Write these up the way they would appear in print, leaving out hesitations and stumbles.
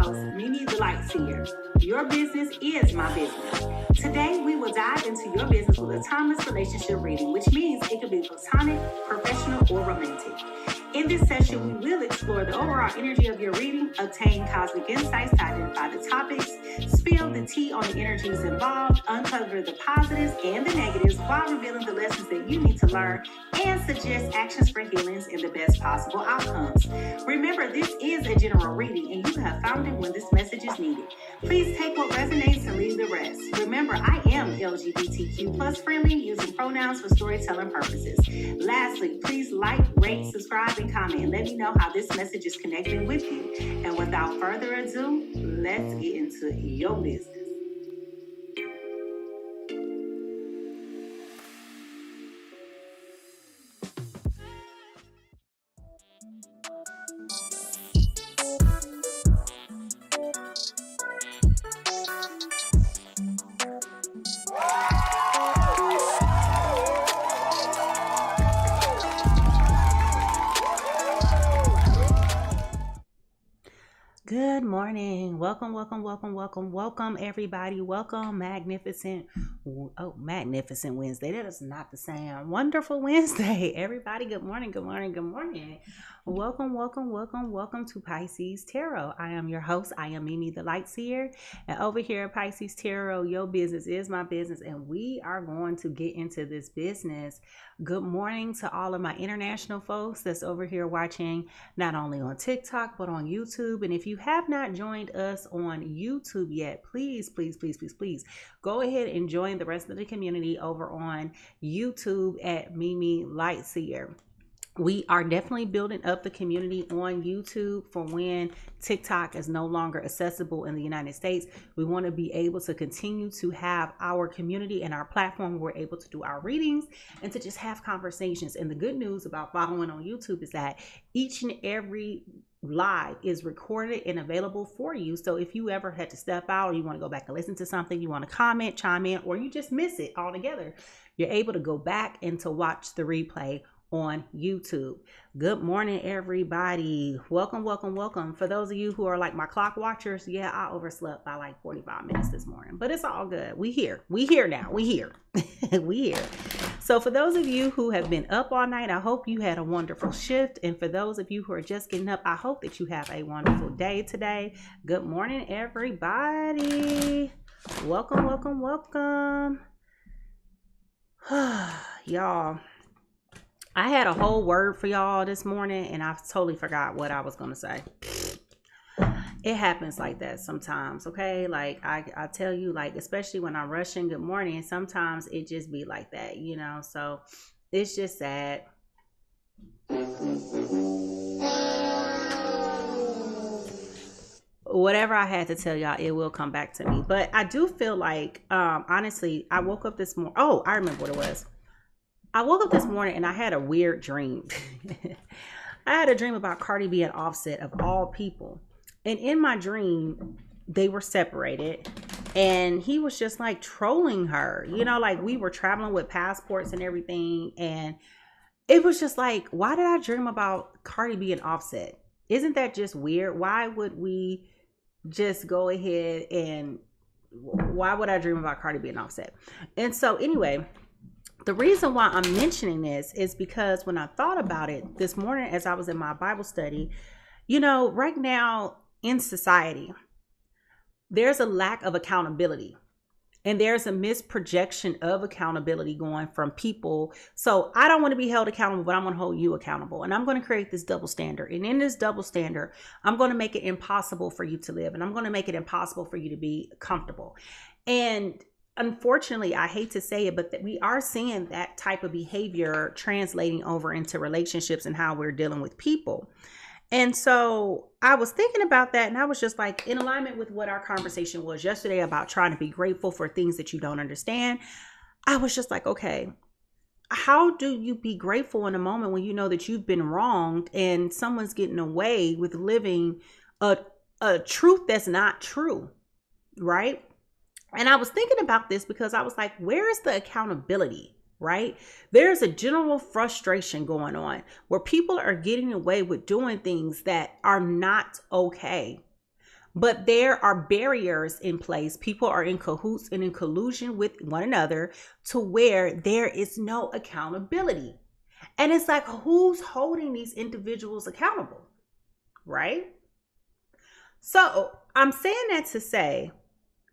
host, MiMi the Lightseer. Your business is my business. Today, we will dive into your business with a timeless relationship reading, which means it could be platonic, professional, or romantic. In this session, we will explore the overall energy of your reading, obtain cosmic insights to identify the topics, spill the tea on the energies involved, uncover the positives and the negatives while revealing the lessons that you need to learn, and suggest actions for healings and the best possible outcomes. Remember, this is a general reading, and you have found it when this message is needed. Please take what resonates and leave the rest. Remember, I am LGBTQ plus friendly, using pronouns for storytelling purposes. Lastly, please like, rate, subscribe, and comment. Let me know how this message is connecting with you. And without further ado, let's get into your business. Good morning. Welcome everybody. Welcome magnificent Wednesday. That is not the same. Wonderful Wednesday. Everybody, good morning. Welcome to Pisces Tarot. I am your host. I am MiMi the Lightseer. And over here at Pisces Tarot, your business is my business, and we are going to get into this business. Good morning to all of my international folks that's over here watching, not only on TikTok, but on YouTube. And if you have not joined us on YouTube yet, please go ahead and join the rest of the community over on YouTube at MiMi Lightseer. We are definitely building up the community on YouTube for when TikTok is no longer accessible in the United States. We want to be able to continue to have our community and our platform where we're able to do our readings and to just have conversations. And the good news about following on YouTube is that each and every live is recorded and available for you. So if you ever had to step out, or you want to go back and listen to something, you want to comment, chime in, or you just miss it altogether, you're able to go back and to watch the replay on YouTube. Good morning, everybody. Welcome. For those of you who are like my clock watchers, yeah, I overslept by like 45 minutes this morning, but it's all good. We here now. We here. So for those of you who have been up all night, I hope you had a wonderful shift. And for those of you who are just getting up, I hope that you have a wonderful day today. Good morning, everybody. Welcome. Y'all, I had a whole word for y'all this morning, and I totally forgot what I was going to say. It happens like that sometimes, okay? Like, I tell you, like, especially when I'm rushing, good morning, sometimes it just be like that, you know? So it's just sad. Whatever I had to tell y'all, it will come back to me. But I do feel like, honestly, I woke up this morning. Oh, I remember what it was. I woke up this morning and I had a weird dream. I had a dream about Cardi B and Offset, of all people. And in my dream, they were separated. And he was just like trolling her. You know, like we were traveling with passports and everything. And it was just like, why did I dream about Cardi B and Offset? Isn't that just weird? Why would we just go ahead and why would I dream about Cardi B and Offset? And so anyway, the reason why I'm mentioning this is because when I thought about it this morning as I was in my Bible study, you know, right now in society, there's a lack of accountability. And there's a misprojection of accountability going from people. So I don't want to be held accountable, but I'm going to hold you accountable. And I'm going to create this double standard. And in this double standard, I'm going to make it impossible for you to live. And I'm going to make it impossible for you to be comfortable. And unfortunately, I hate to say it, but that we are seeing that type of behavior translating over into relationships and how we're dealing with people. And so I was thinking about that, and I was just like, in alignment with what our conversation was yesterday about trying to be grateful for things that you don't understand. I was just like, okay, how do you be grateful in a moment when you know that you've been wronged and someone's getting away with living a truth that's not true, right? And I was thinking about this because I was like, where is the accountability? Right? There's a general frustration going on where people are getting away with doing things that are not okay. but there are barriers in place. People are in cahoots and in collusion with one another to where there is no accountability. And it's like, who's holding these individuals accountable, right? So I'm saying that to say,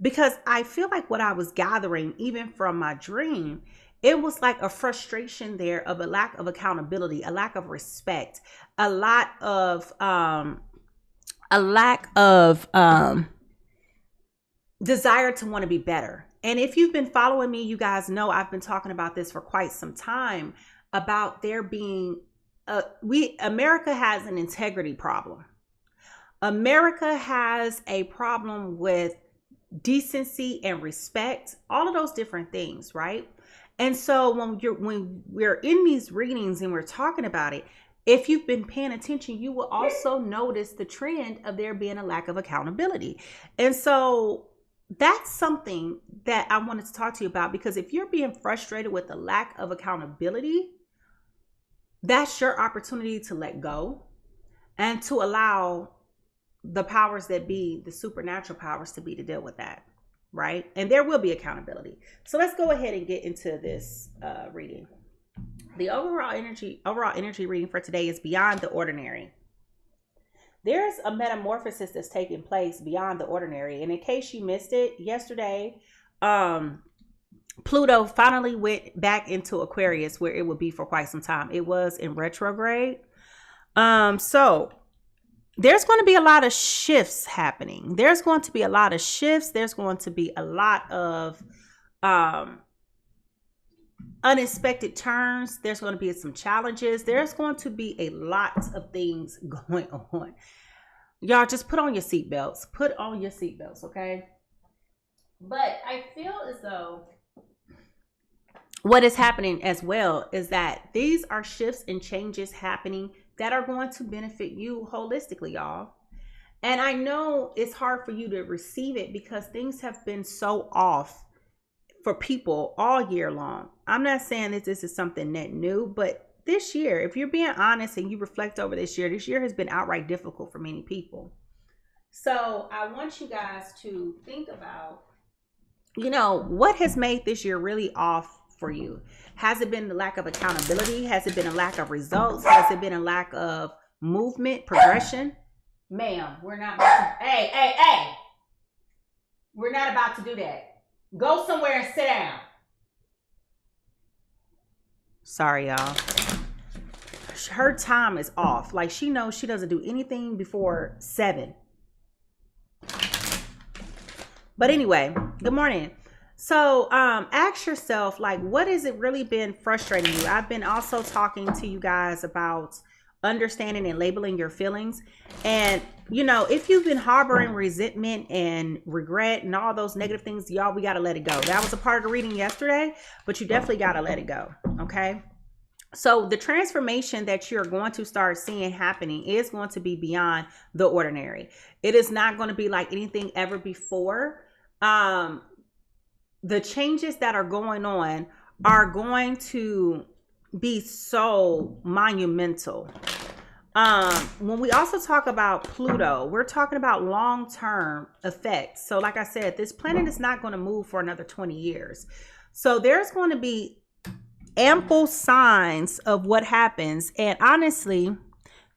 because I feel like what I was gathering, even from my dream, it was like a frustration there of a lack of accountability, a lack of respect, a lack of desire to want to be better. And if you've been following me, you guys know I've been talking about this for quite some time, about there being America has an integrity problem. America has a problem with decency and respect, all of those different things, right? And so when we're in these readings and we're talking about it, if you've been paying attention, you will also notice the trend of there being a lack of accountability. And so that's something that I wanted to talk to you about, because if you're being frustrated with the lack of accountability, that's your opportunity to let go and to allow the powers that be, the supernatural powers to be, to deal with that, right? And there will be accountability. So let's go ahead and get into this reading. The overall energy reading for today is beyond the ordinary. There's a metamorphosis that's taking place beyond the ordinary. And in case you missed it, yesterday, Pluto finally went back into Aquarius, where it would be for quite some time. It was in retrograde. So there's going to be a lot of shifts happening. There's going to be a lot of shifts. There's going to be a lot of unexpected turns. There's going to be some challenges. There's going to be a lot of things going on. Y'all just put on your seatbelts. Put on your seatbelts, okay? But I feel as though what is happening as well is that these are shifts and changes happening that are going to benefit you holistically, y'all. And I know it's hard for you to receive it because things have been so off for people all year long. I'm not saying that this is something that new, but this year, if you're being honest and you reflect over this year has been outright difficult for many people. So I want you guys to think about, what has made this year really off for you? Has it been the lack of accountability? Has it been a lack of results? Has it been a lack of movement, progression? Ma'am, we're not about to, hey. We're not about to do that. Go somewhere and sit down. Sorry, y'all. Her time is off. Like, she knows she doesn't do anything before 7. But anyway, good morning. So ask yourself, like, what has it really been frustrating you? I've been also talking to you guys about understanding and labeling your feelings. And, if you've been harboring resentment and regret and all those negative things, y'all, we got to let it go. That was a part of the reading yesterday, but you definitely got to let it go. Okay. So the transformation that you're going to start seeing happening is going to be beyond the ordinary. It is not going to be like anything ever before. The changes that are going on are going to be so monumental. When we also talk about Pluto, we're talking about long-term effects. So like I said, this planet is not going to move for another 20 years. So there's going to be ample signs of what happens. And honestly,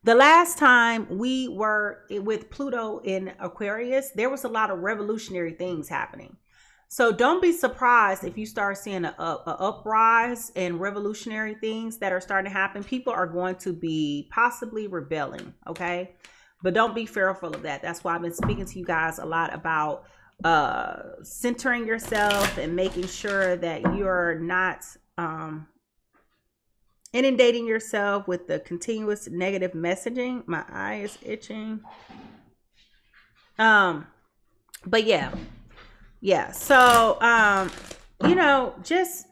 the last time we were with Pluto in Aquarius, there was a lot of revolutionary things happening. So don't be surprised if you start seeing a uprise and revolutionary things that are starting to happen. People are going to be possibly rebelling, okay? But don't be fearful of that. That's why I've been speaking to you guys a lot about centering yourself and making sure that you're not inundating yourself with the continuous negative messaging. My eye is itching. But yeah. So, just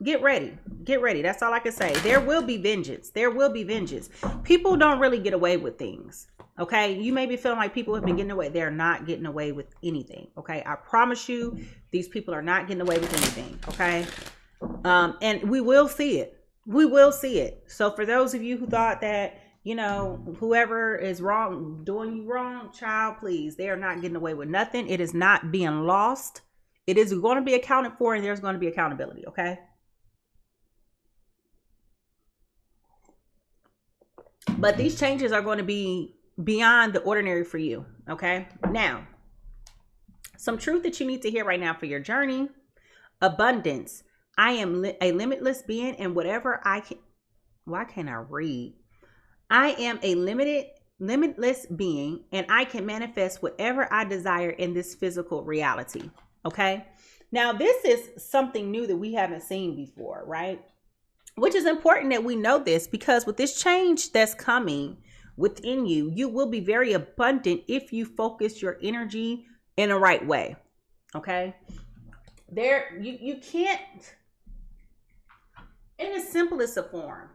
get ready. Get ready. That's all I can say. There will be vengeance. There will be vengeance. People don't really get away with things. Okay. You may be feeling like people have been getting away. They're not getting away with anything. Okay. I promise you, these people are not getting away with anything. Okay. And we will see it. We will see it. So for those of you who thought that, you know, whoever is wrong, doing you wrong, child, please, they are not getting away with nothing. It is not being lost. It is going to be accounted for, and there's going to be accountability, okay? But these changes are going to be beyond the ordinary for you, okay? Now, some truth that you need to hear right now for your journey. Abundance. I am a limitless being, and whatever I can... Why can't I read? I am a limitless being, and I can manifest whatever I desire in this physical reality. Okay. Now, this is something new that we haven't seen before, right? Which is important that we know this, because with this change that's coming within you, you will be very abundant if you focus your energy in the right way. Okay. You can't, in the simplest of forms,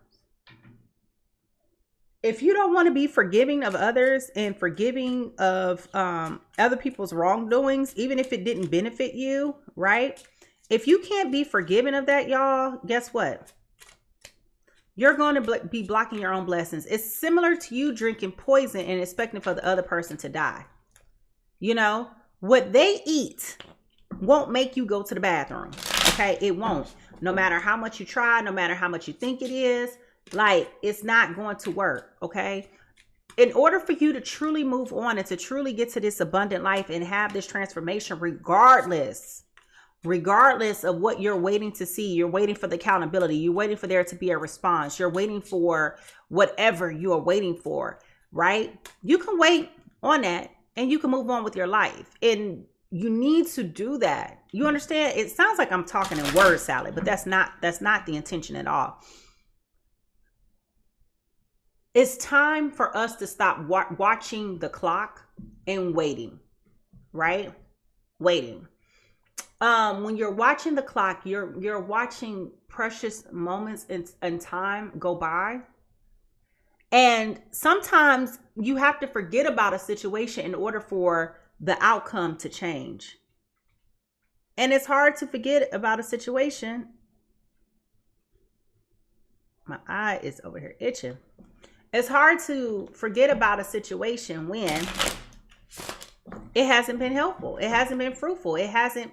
if you don't want to be forgiving of others and forgiving of other people's wrongdoings, even if it didn't benefit you, right? If you can't be forgiving of that, y'all, guess what? You're going to be blocking your own blessings. It's similar to you drinking poison and expecting for the other person to die. You know, what they eat won't make you go to the bathroom. Okay, it won't. No matter how much you try, no matter how much you think it is, like, it's not going to work. Okay, in order for you to truly move on and to truly get to this abundant life and have this transformation, regardless of what you're waiting to see, you're waiting for the accountability, you're waiting for there to be a response, you're waiting for whatever you are waiting for, right? You can wait on that and you can move on with your life. And you need to do that. You understand? It sounds like I'm talking in word salad, but that's not the intention at all. It's time for us to stop watching the clock and waiting, right? Waiting. When you're watching the clock, you're watching precious moments in time go by. And sometimes you have to forget about a situation in order for the outcome to change. And it's hard to forget about a situation. My eye is over here itching. It's hard to forget about a situation when it hasn't been helpful. It hasn't been fruitful. It hasn't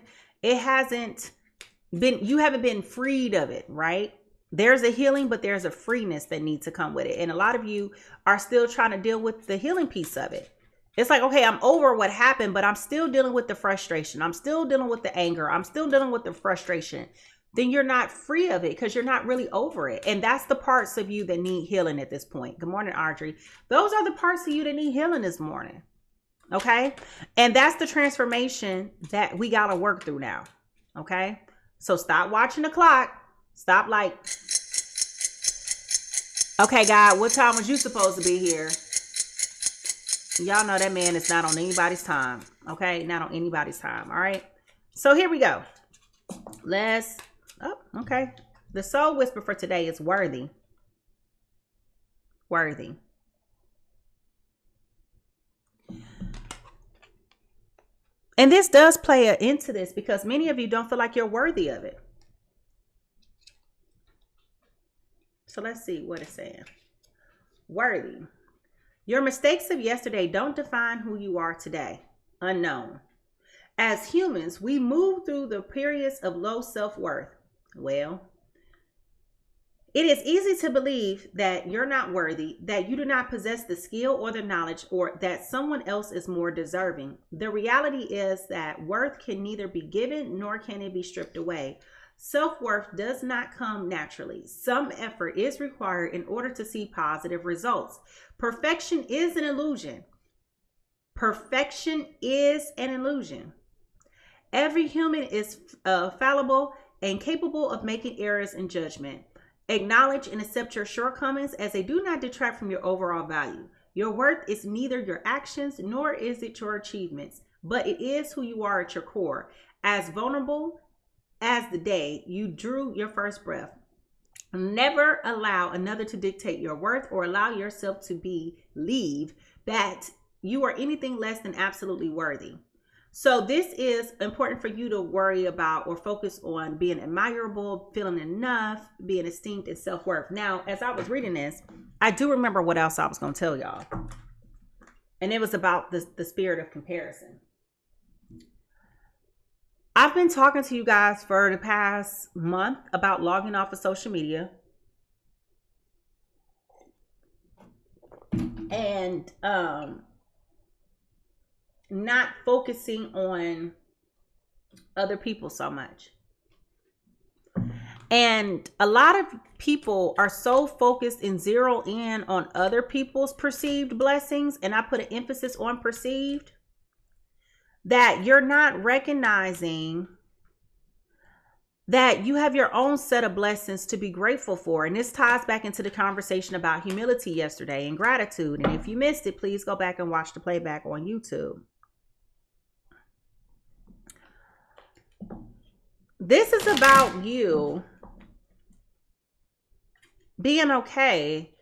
been, you haven't been freed of it, right? There's a healing, but there's a freeness that needs to come with it. And a lot of you are still trying to deal with the healing piece of it. It's like, okay, I'm over what happened, but I'm still dealing with the frustration. I'm still dealing with the anger. I'm still dealing with the frustration. Then you're not free of it because you're not really over it. And that's the parts of you that need healing at this point. Good morning, Audrey. Those are the parts of you that need healing this morning. Okay. And that's the transformation that we got to work through now. Okay. So stop watching the clock. Stop like, okay, God, what time was you supposed to be here? Y'all know that man is not on anybody's time. Okay. Not on anybody's time. All right. So here we go. Okay. The soul whisper for today is worthy. Worthy. And this does play into this because many of you don't feel like you're worthy of it. So let's see what it's saying. Worthy. Your mistakes of yesterday don't define who you are today. Unknown. As humans, we move through the periods of low self-worth. Well, it is easy to believe that you're not worthy, that you do not possess the skill or the knowledge, or that someone else is more deserving. The reality is that worth can neither be given nor can it be stripped away. Self-worth does not come naturally. Some effort is required in order to see positive results. Perfection is an illusion. Perfection is an illusion. Every human is fallible and capable of making errors in judgment. Acknowledge and accept your shortcomings as they do not detract from your overall value. Your worth is neither your actions nor is it your achievements, but it is who you are at your core. As vulnerable as the day you drew your first breath. Never allow another to dictate your worth or allow yourself to believe that you are anything less than absolutely worthy. So this is important for you to worry about or focus on being admirable, feeling enough, being esteemed, and self-worth. Now, as I was reading this, I do remember what else I was going to tell y'all. And it was about the spirit of comparison. I've been talking to you guys for the past month about logging off of social media. And not focusing on other people so much. And a lot of people are so focused and zero in on other people's perceived blessings, and I put an emphasis on perceived, that you're not recognizing that you have your own set of blessings to be grateful for. And this ties back into the conversation about humility yesterday and gratitude. And if you missed it, please go back and watch the playback on YouTube. This is about you being okay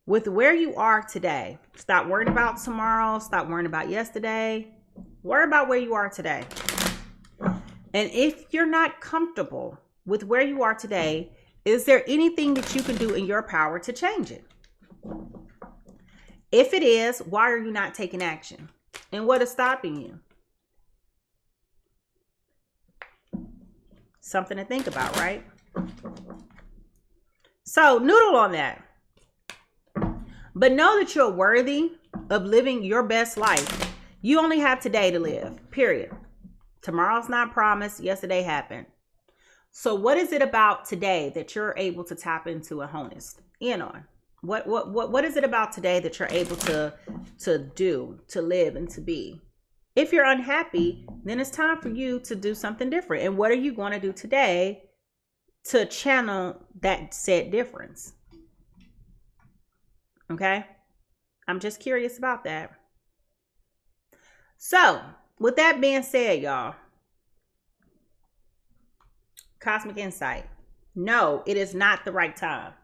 with where you are today. Stop worrying about tomorrow. Stop worrying about yesterday. Worry about where you are today. And if you're not comfortable with where you are today, is there anything that you can do in your power to change it? If it is, why are you not taking action? And what is stopping you? Something to think about, right? So noodle on that. But know that you're worthy of living your best life. You only have today to live, period. Tomorrow's not promised. Yesterday happened. So what is it about today that you're able to tap into and hone in on? What is it about today that you're able to do, to live, and to be? If you're unhappy, then it's time for you to do something different. And what are you going to do today to channel that said difference? Okay? I'm just curious about that. So, with that being said, y'all, cosmic insight. No, it is not the right time.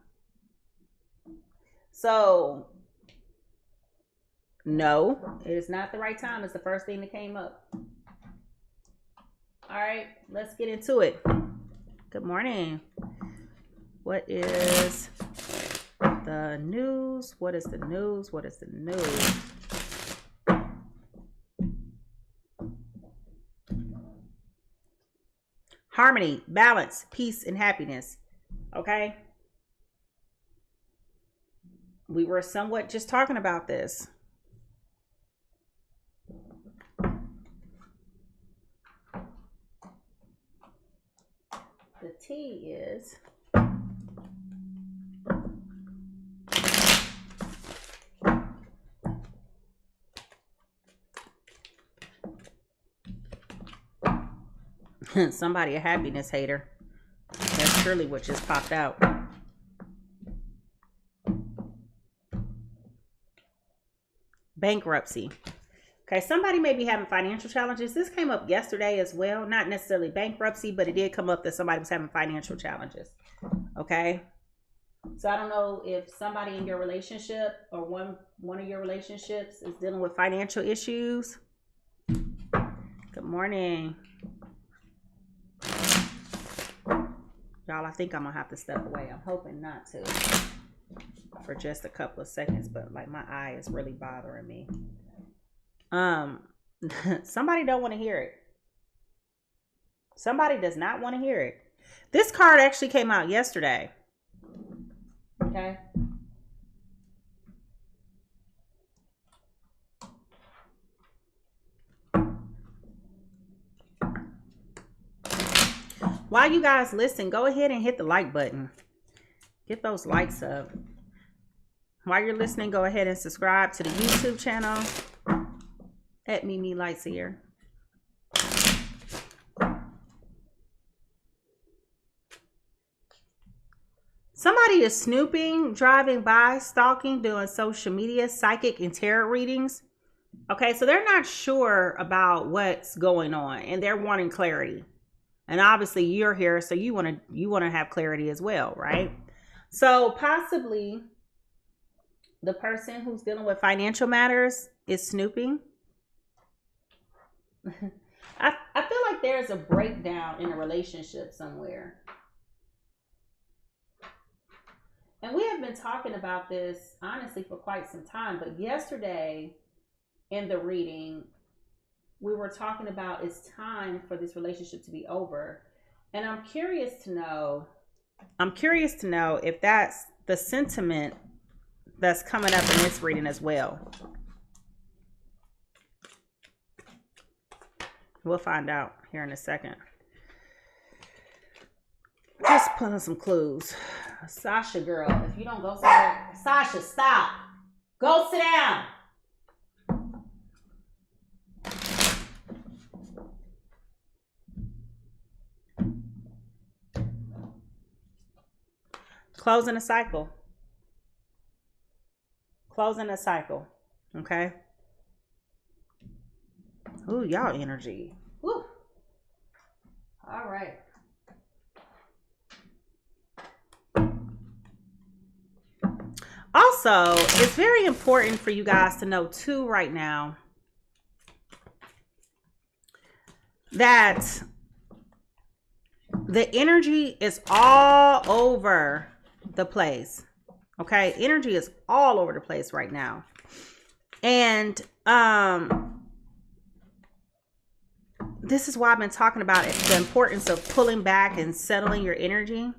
So, no, it is not the right time. It's the first thing that came up. All right, let's get into it. Good morning. What is the news? What is the news? What is the news? Harmony, balance, peace, and happiness. Okay? We were somewhat just talking about this. The tea is somebody a happiness hater. That's surely what just popped out. Bankruptcy. Okay, somebody may be having financial challenges. This came up yesterday as well. Not necessarily bankruptcy, but it did come up that somebody was having financial challenges. Okay. So I don't know if somebody in your relationship or one of your relationships is dealing with financial issues. Good morning. Y'all, I think I'm gonna have to step away. I'm hoping not to for just a couple of seconds, but like my eye is really bothering me. Somebody don't want to hear it. Somebody does not want to hear it. This card actually came out yesterday. Okay. While you guys listen, go ahead and hit the like button. Get those likes up. While you're listening, go ahead and subscribe to the YouTube channel at MiMi Lightseer. Somebody is snooping, driving by, stalking, doing social media, psychic and tarot readings. Okay, so they're not sure about what's going on and they're wanting clarity. And obviously you're here, so you want to have clarity as well, right? So possibly the person who's dealing with financial matters is snooping. like there's a breakdown in a relationship somewhere. And we have been talking about this, honestly, for quite some time. But yesterday in the reading, we were talking about it's time for this relationship to be over. And I'm curious to know if that's the sentiment that's coming up in this reading as well. We'll find out here in a second. Just pulling some clues. Sasha, girl, if you don't go somewhere, Sasha, stop. Go sit down. Closing a cycle. Closing a cycle. Okay. Ooh, y'all energy. Woo. All right. Also, it's very important for you guys to know too right now that the energy is all over the place. Okay, energy is all over the place right now. And this is why I've been talking about it, the importance of pulling back and settling your energy.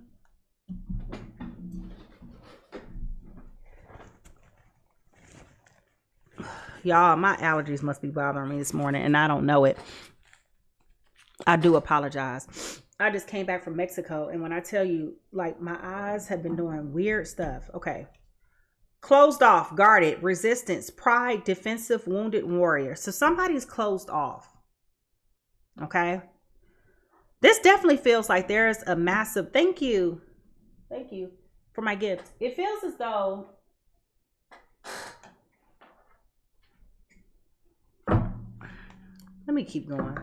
Y'all, my allergies must be bothering me this morning and I don't know it. I do apologize. I just came back from Mexico, and when I tell you, like, my eyes have been doing weird stuff. Okay. Closed off, guarded, resistance, pride, defensive, wounded warrior. So somebody's closed off. Okay. This definitely feels like there's a massive, thank you for my gifts. It feels as though let me keep going.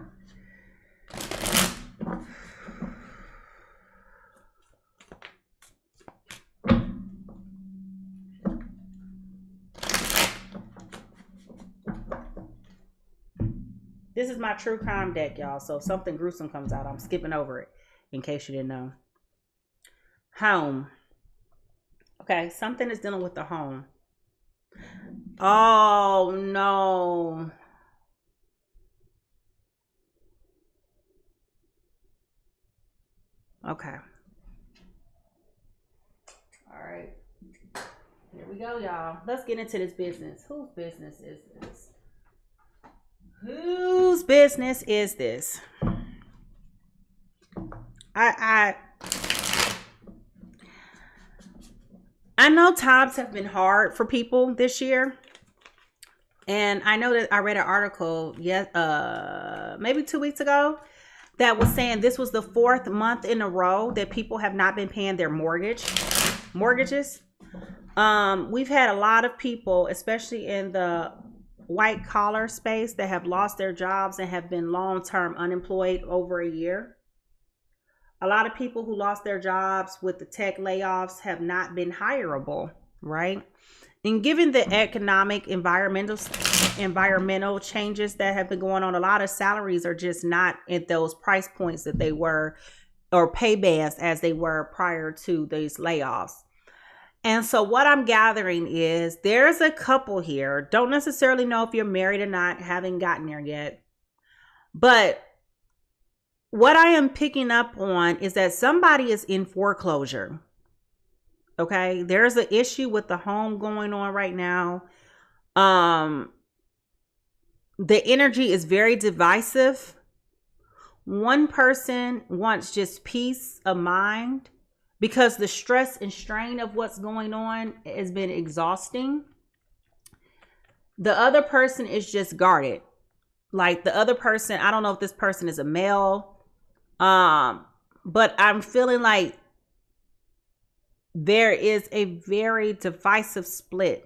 This is my true crime deck, y'all. So if something gruesome comes out, I'm skipping over it in case you didn't know. Home. Okay, something is dealing with the home. Oh, no. Okay. All right. Here we go, y'all. Let's get into this business. Whose business is this? Whose business is this? I know times have been hard for people this year. And I know that I read an article maybe 2 weeks ago that was saying this was the 4th month in a row that people have not been paying their mortgages. We've had a lot of people, especially in the white collar space, that have lost their jobs and have been long-term unemployed over a year. A lot of people who lost their jobs with the tech layoffs have not been hireable, right? And given the economic environmental changes that have been going on, a lot of salaries are just not at those price points that they were, or pay bands as they were prior to these layoffs. And so what I'm gathering is there's a couple here. Don't necessarily know if you're married or not, haven't gotten there yet. But what I am picking up on is that somebody is in foreclosure. Okay, there's an issue with the home going on right now. The energy is very divisive. One person wants just peace of mind because the stress and strain of what's going on has been exhausting. The other person is just guarded. Like the other person, I don't know if this person is a male, but I'm feeling like there is a very divisive split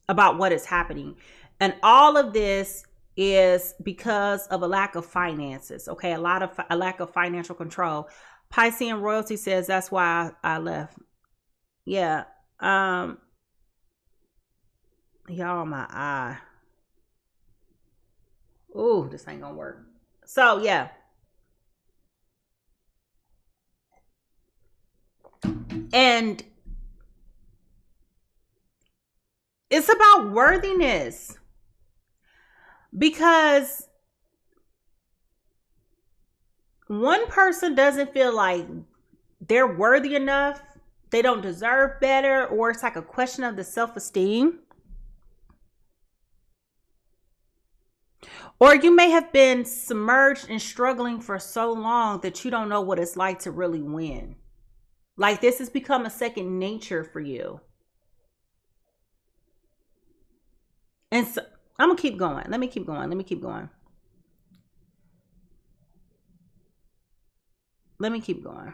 about what is happening. And all of this is because of a lack of finances. Okay. A lack of financial control. Pisces and royalty says that's why I left. Yeah. Y'all, my eye. Ooh, this ain't gonna work. So yeah. And it's about worthiness, because one person doesn't feel like they're worthy enough, they don't deserve better, or it's like a question of the self-esteem. Or you may have been submerged and struggling for so long that you don't know what it's like to really win. Like this has become a second nature for you. And so I'm going to keep going. Let me keep going. Let me keep going. Let me keep going.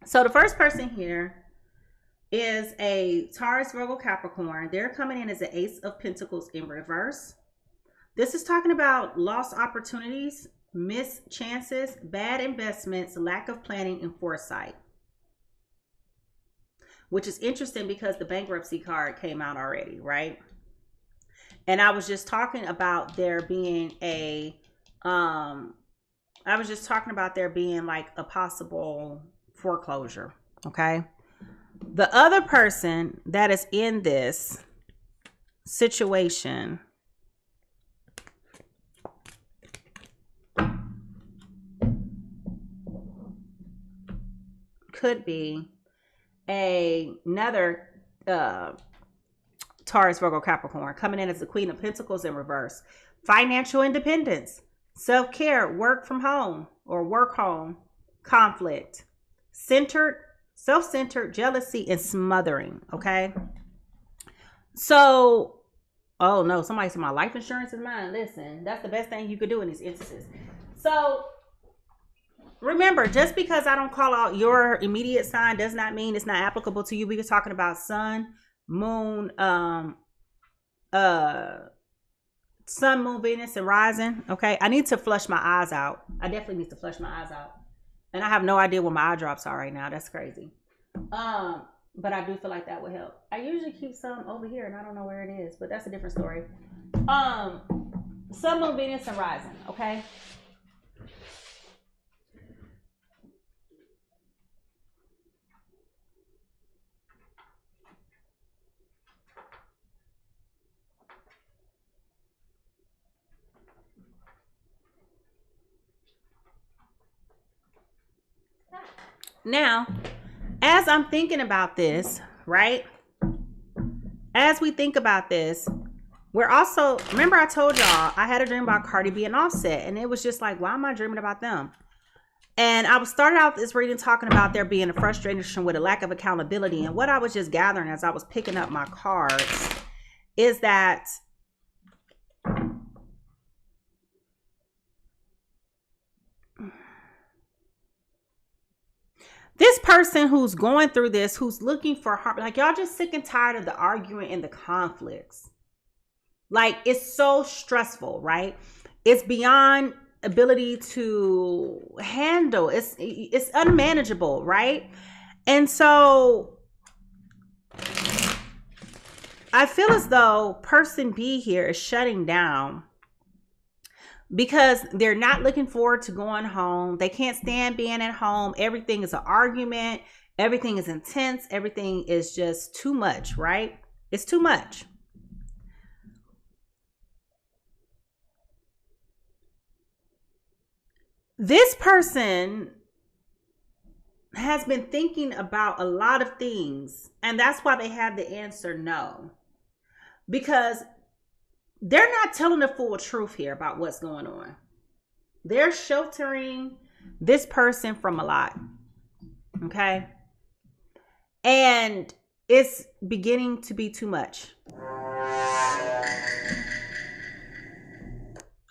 So the first person here is a Taurus, Virgo, Capricorn. They're coming in as an Ace of Pentacles in reverse. This is talking about lost opportunities, missed chances, bad investments, lack of planning, and foresight. Which is interesting because the bankruptcy card came out already, right? And I was just talking about there being like a possible foreclosure, okay? The other person that is in this situation could be another Taurus, Virgo, Capricorn coming in as the Queen of Pentacles in reverse. Financial independence, self-care, work from home or work home, conflict, self-centered, jealousy, and smothering. Okay. So, oh no, somebody said my life insurance is mine. Listen, that's the best thing you could do in these instances. So remember, just because I don't call out your immediate sign does not mean it's not applicable to you. We were talking about sun, moon, sun, moon, Venus, and rising. Okay. I need to flush my eyes out. I definitely need to flush my eyes out. And I have no idea where my eye drops are right now. That's crazy. But I do feel like that would help. I usually keep some over here and I don't know where it is, but that's a different story. Sun, moon, Venus, and rising. Okay. Now, as I'm thinking about this, right? As we think about this, we're also, remember I told y'all I had a dream about Cardi B and Offset, and it was just like, why am I dreaming about them? And I started out this reading talking about there being a frustration with a lack of accountability. And what I was just gathering as I was picking up my cards is that this person who's going through this, who's looking for harm, like y'all just sick and tired of the arguing and the conflicts. Like it's so stressful, right? It's beyond ability to handle. It's unmanageable, right? And so I feel as though person B here is shutting down because they're not looking forward to going home. They can't stand being at home. Everything is an argument. Everything is intense. Everything is just too much, right? It's too much. This person has been thinking about a lot of things, and that's why they have the answer no. Because they're not telling the full truth here about what's going on. They're sheltering this person from a lot. Okay? And it's beginning to be too much.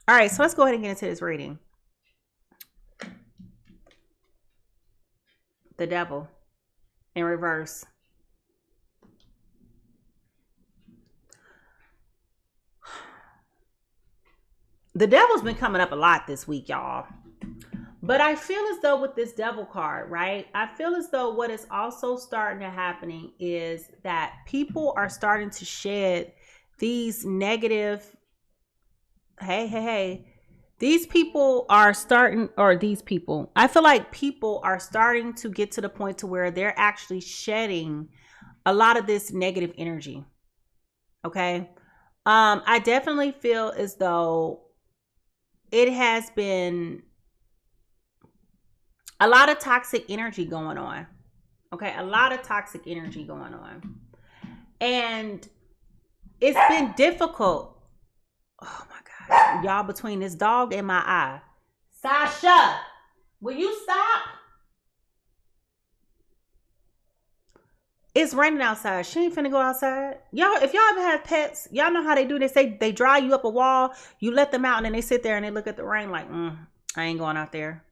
All right, so let's go ahead and get into this reading. The Devil in reverse. The Devil's been coming up a lot this week, y'all. But I feel as though with this Devil card, right? I feel as though what is also starting to happening is that people are starting to shed these negative, hey, These people are starting, or these people, I feel like people are starting to get to the point to where they're actually shedding a lot of this negative energy. Okay. I definitely feel as though it has been a lot of toxic energy going on. Okay. A lot of toxic energy going on. And it's been difficult. Oh my God. Y'all, between this dog and my eye. Sasha, will you stop? It's raining outside. She ain't finna go outside. Y'all, if y'all ever have pets, y'all know how they do this. They dry you up a wall, you let them out, and then they sit there and they look at the rain like, I ain't going out there.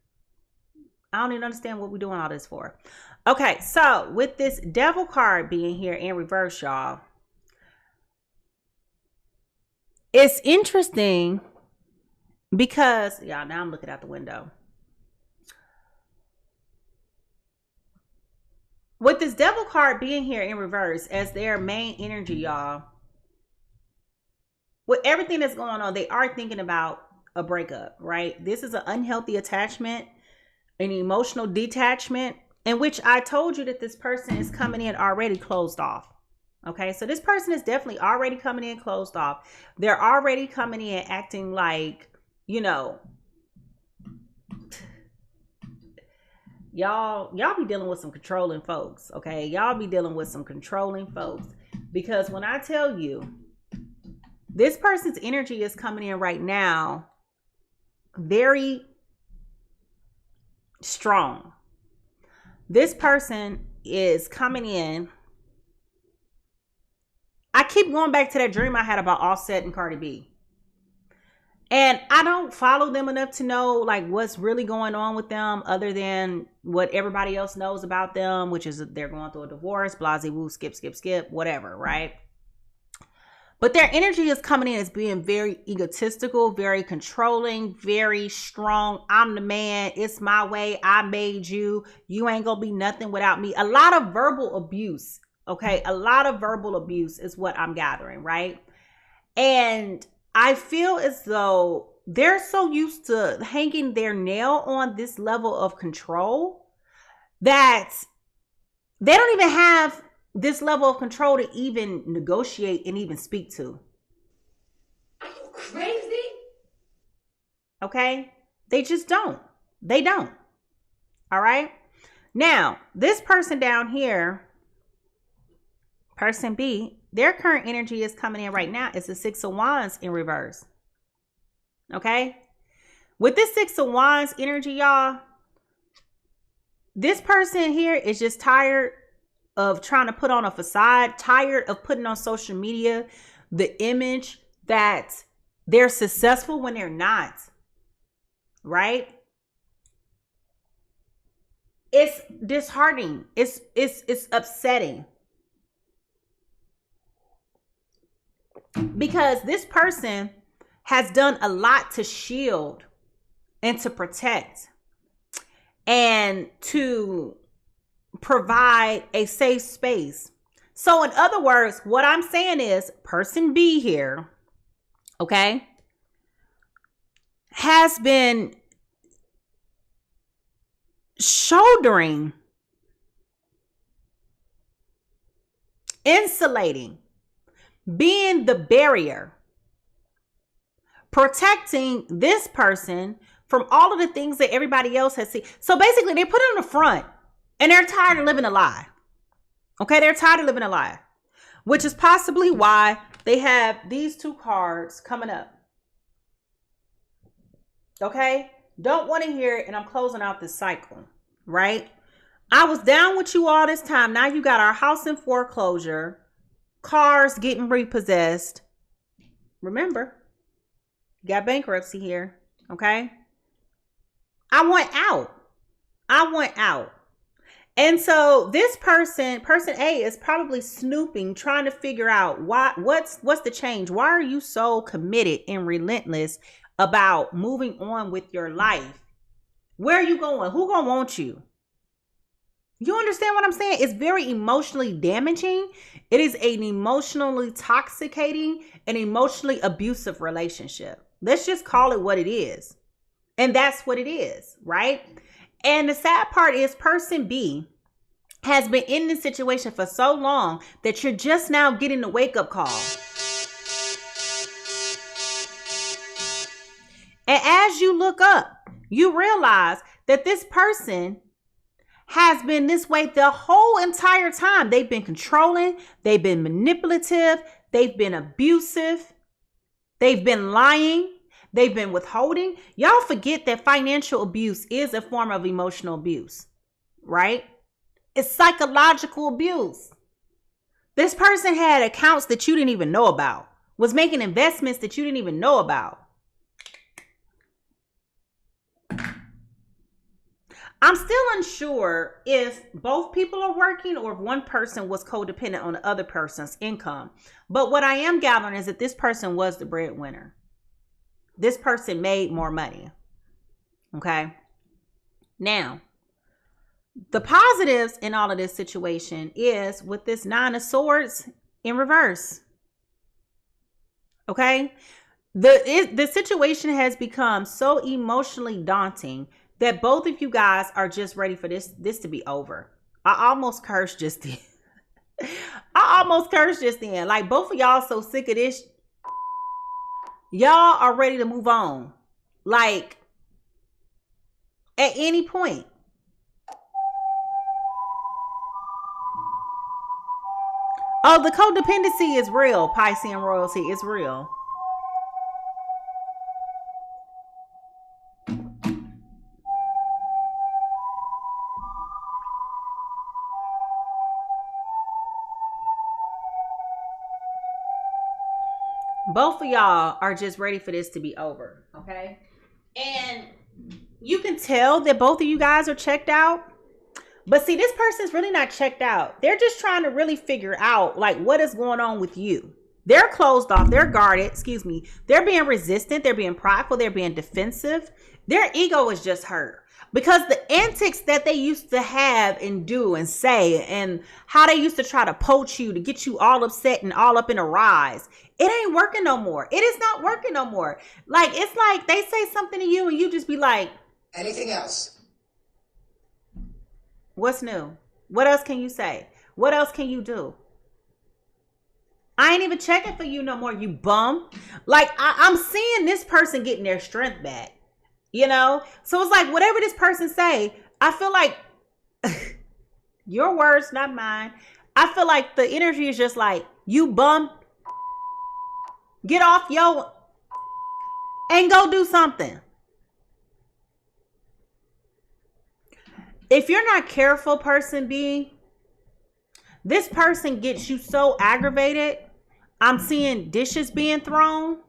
I don't even understand what we're doing all this for. Okay, so with this devil card being here in reverse, y'all, it's interesting because, y'all, now I'm looking out the window. With this devil card being here in reverse as their main energy, y'all, with everything that's going on, they are thinking about a breakup, right? This is an unhealthy attachment, an emotional detachment, in which I told you that this person is coming in already closed off. Okay, so this person is definitely already coming in closed off. They're already coming in acting like, you know, y'all be dealing with some controlling folks. Okay, y'all be dealing with some controlling folks, because when I tell you this person's energy is coming in right now very strong. This person is coming in. I keep going back to that dream I had about Offset and Cardi B. And I don't follow them enough to know like what's really going on with them, other than what everybody else knows about them, which is they're going through a divorce, blasey woo, skip, whatever, right? But their energy is coming in as being very egotistical, very controlling, very strong. I'm the man. It's my way. I made you. You ain't gonna be nothing without me. A lot of verbal abuse. Okay, a lot of verbal abuse is what I'm gathering, right? And I feel as though they're so used to hanging their nail on this level of control that they don't even have this level of control to even negotiate and even speak to. Are you crazy? Okay? They just don't. They don't. All right? Now, this person down here, person B, their current energy is coming in right now is the Six of Wands in reverse. Okay? With this Six of Wands energy, y'all, this person here is just tired of trying to put on a facade, tired of putting on social media the image that they're successful when they're not. Right? It's disheartening. It's upsetting. Because this person has done a lot to shield and to protect and to provide a safe space. So in other words, what I'm saying is person B here, okay, has been shouldering, insulating, being the barrier, protecting this person from all of the things that everybody else has seen. So basically they put it on the front and they're tired of living a lie. Okay, they're tired of living a lie, which is possibly why they have these two cards coming up. Okay, don't want to hear it, and I'm closing out this cycle, right? I was down with you all this time. Now you got our house in foreclosure, cars getting repossessed. Remember, you got bankruptcy here, okay? I want out. I want out. And so this person A, is probably snooping, trying to figure out what's the change. Why are you so committed and relentless about moving on with your life? Where are you going? Who gonna want you? You understand what I'm saying? It's very emotionally damaging. It is an emotionally toxicating and emotionally abusive relationship. Let's just call it what it is. And that's what it is, right? And the sad part is person B has been in this situation for so long that you're just now getting the wake-up call. And as you look up, you realize that this person has been this way the whole entire time. They've been controlling, they've been manipulative, they've been abusive, they've been lying, they've been withholding. Y'all forget that financial abuse is a form of emotional abuse, right? It's psychological abuse. This person had accounts that you didn't even know about, was making investments that you didn't even know about. I'm still unsure if both people are working or if one person was codependent on the other person's income. But what I am gathering is that this person was the breadwinner. This person made more money. Okay. Now, the positives in all of this situation is with this 9 of Swords in reverse. Okay. The situation has become so emotionally daunting that both of you guys are just ready for this to be over. I almost cursed just then. Like, both of y'all so sick of this. Y'all are ready to move on. Like, at any point. Oh, the codependency is real, Pisces and royalty. It's real. Both of y'all are just ready for this to be over, okay? And you can tell that both of you guys are checked out. But see, this person's really not checked out. They're just trying to really figure out, like, what is going on with you. They're closed off. They're guarded. Excuse me. They're being resistant. They're being prideful. They're being defensive. Their ego is just hurt. Because the antics that they used to have and do and say and how they used to try to poach you to get you all upset and all up in a rise, it ain't working no more. It is not working no more. Like, it's like they say something to you and you just be like, anything else? What's new? What else can you say? What else can you do? I ain't even checking for you no more, you bum. Like, I'm seeing this person getting their strength back. You know, so it's like whatever this person say, I feel like your words, not mine. I feel like the energy is just like, you bum, get off yo and go do something. If you're not careful, person B, this person gets you so aggravated. I'm seeing dishes being thrown.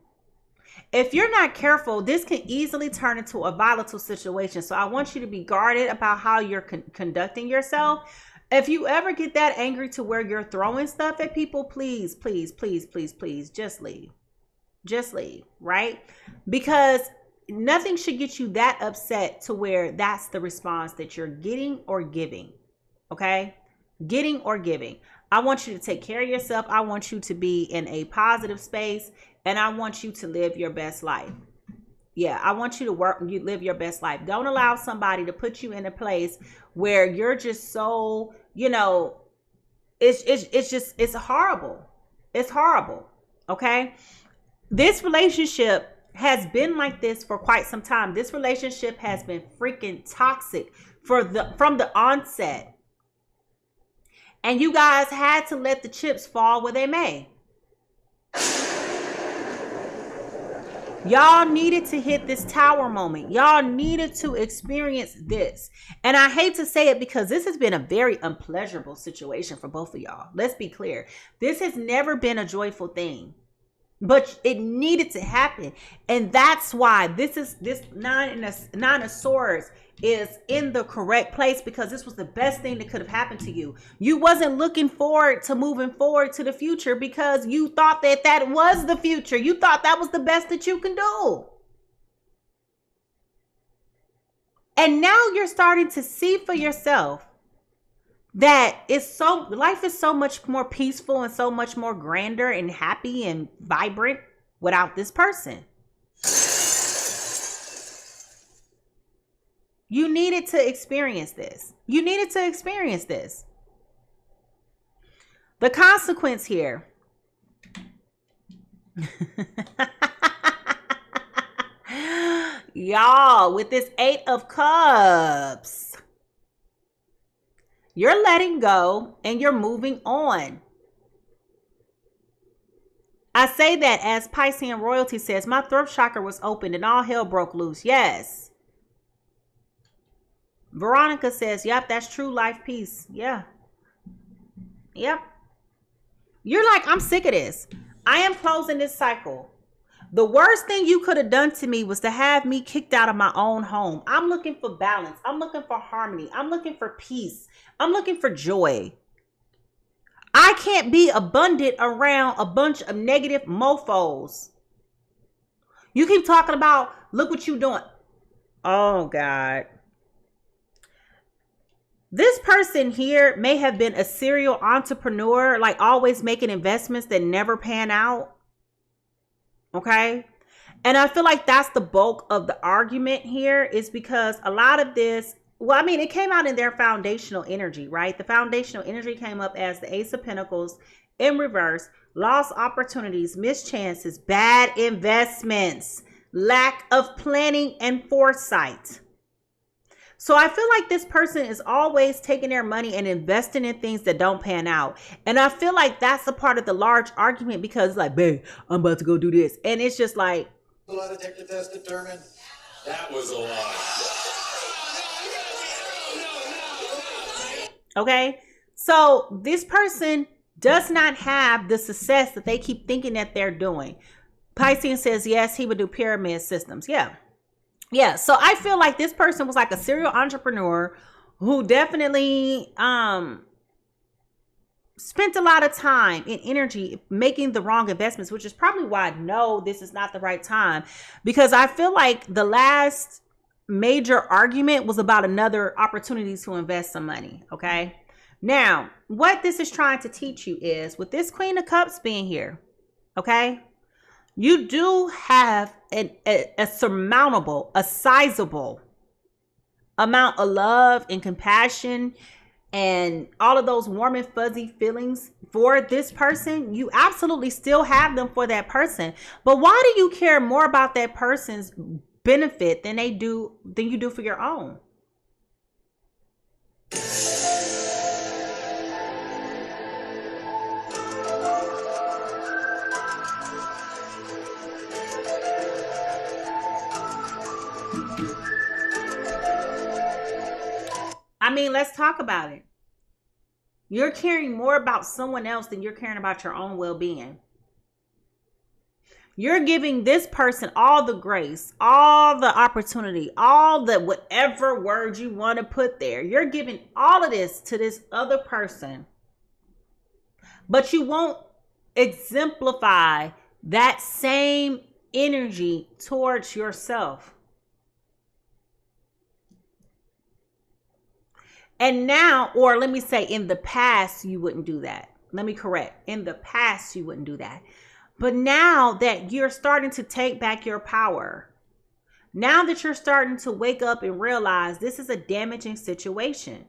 If you're not careful, this can easily turn into a volatile situation. So I want you to be guarded about how you're conducting yourself. If you ever get that angry to where you're throwing stuff at people, please, please, please, please, please, just leave. Just leave, right? Because nothing should get you that upset to where that's the response that you're getting or giving. Okay? Getting or giving. I want you to take care of yourself. I want you to be in a positive space. And I want you to live your best life. Yeah, I want you to live your best life. Don't allow somebody to put you in a place where you're just so, you know, it's horrible. It's horrible. Okay? This relationship has been like this for quite some time. This relationship has been freaking toxic from the onset. And you guys had to let the chips fall where they may. Y'all needed to hit this tower moment. Y'all needed to experience this. And I hate to say it because this has been a very unpleasurable situation for both of y'all. Let's be clear. This has never been a joyful thing. But it needed to happen. And that's why this nine of swords is in the correct place, because this was the best thing that could have happened to you. You wasn't looking forward to moving forward to the future because you thought that was the future. You thought that was the best that you can do. And now you're starting to see for yourself that life is so much more peaceful and so much more grander and happy and vibrant without this person. You needed to experience this. You needed to experience this. The consequence here. Y'all, with this 8 of Cups, you're letting go and you're moving on. I say that as Piscean royalty says, my throat chakra was opened and all hell broke loose. Yes. Veronica says, yep, that's true life peace. Yeah. Yep. You're like, I'm sick of this. I am closing this cycle. The worst thing you could have done to me was to have me kicked out of my own home. I'm looking for balance. I'm looking for harmony. I'm looking for peace. I'm looking for joy. I can't be abundant around a bunch of negative mofos. You keep talking about, look what you doing. Oh, God. This person here may have been a serial entrepreneur, like always making investments that never pan out. Okay. And I feel like that's the bulk of the argument here, is because a lot of this, well, I mean, it came out in their foundational energy, right? The foundational energy came up as the Ace of Pentacles in reverse, lost opportunities, missed chances, bad investments, lack of planning and foresight. So I feel like this person is always taking their money and investing in things that don't pan out. And I feel like that's a part of the large argument, because like, babe, I'm about to go do this. And it's just like, a lie detector test determined that was a lie. okay. So this person does not have the success that they keep thinking that they're doing. Pisces says, yes, he would do pyramid systems. Yeah. Yeah, so I feel like this person was like a serial entrepreneur who definitely spent a lot of time and energy making the wrong investments, which is probably why I know this is not the right time, because I feel like the last major argument was about another opportunity to invest some money, okay? Now, what this is trying to teach you is, with this Queen of Cups being here, okay? You do have a surmountable, a sizable amount of love and compassion and all of those warm and fuzzy feelings for this person. You absolutely still have them for that person. But why do you care more about that person's benefit than you do for your own? I mean, let's talk about it. You're caring more about someone else than you're caring about your own well-being. You're giving this person all the grace, all the opportunity, all the whatever word you want to put there. You're giving all of this to this other person, but you won't exemplify that same energy towards yourself. And now, or let me say, in the past, you wouldn't do that. Let me correct. In the past, you wouldn't do that. But now that you're starting to take back your power, now that you're starting to wake up and realize this is a damaging situation,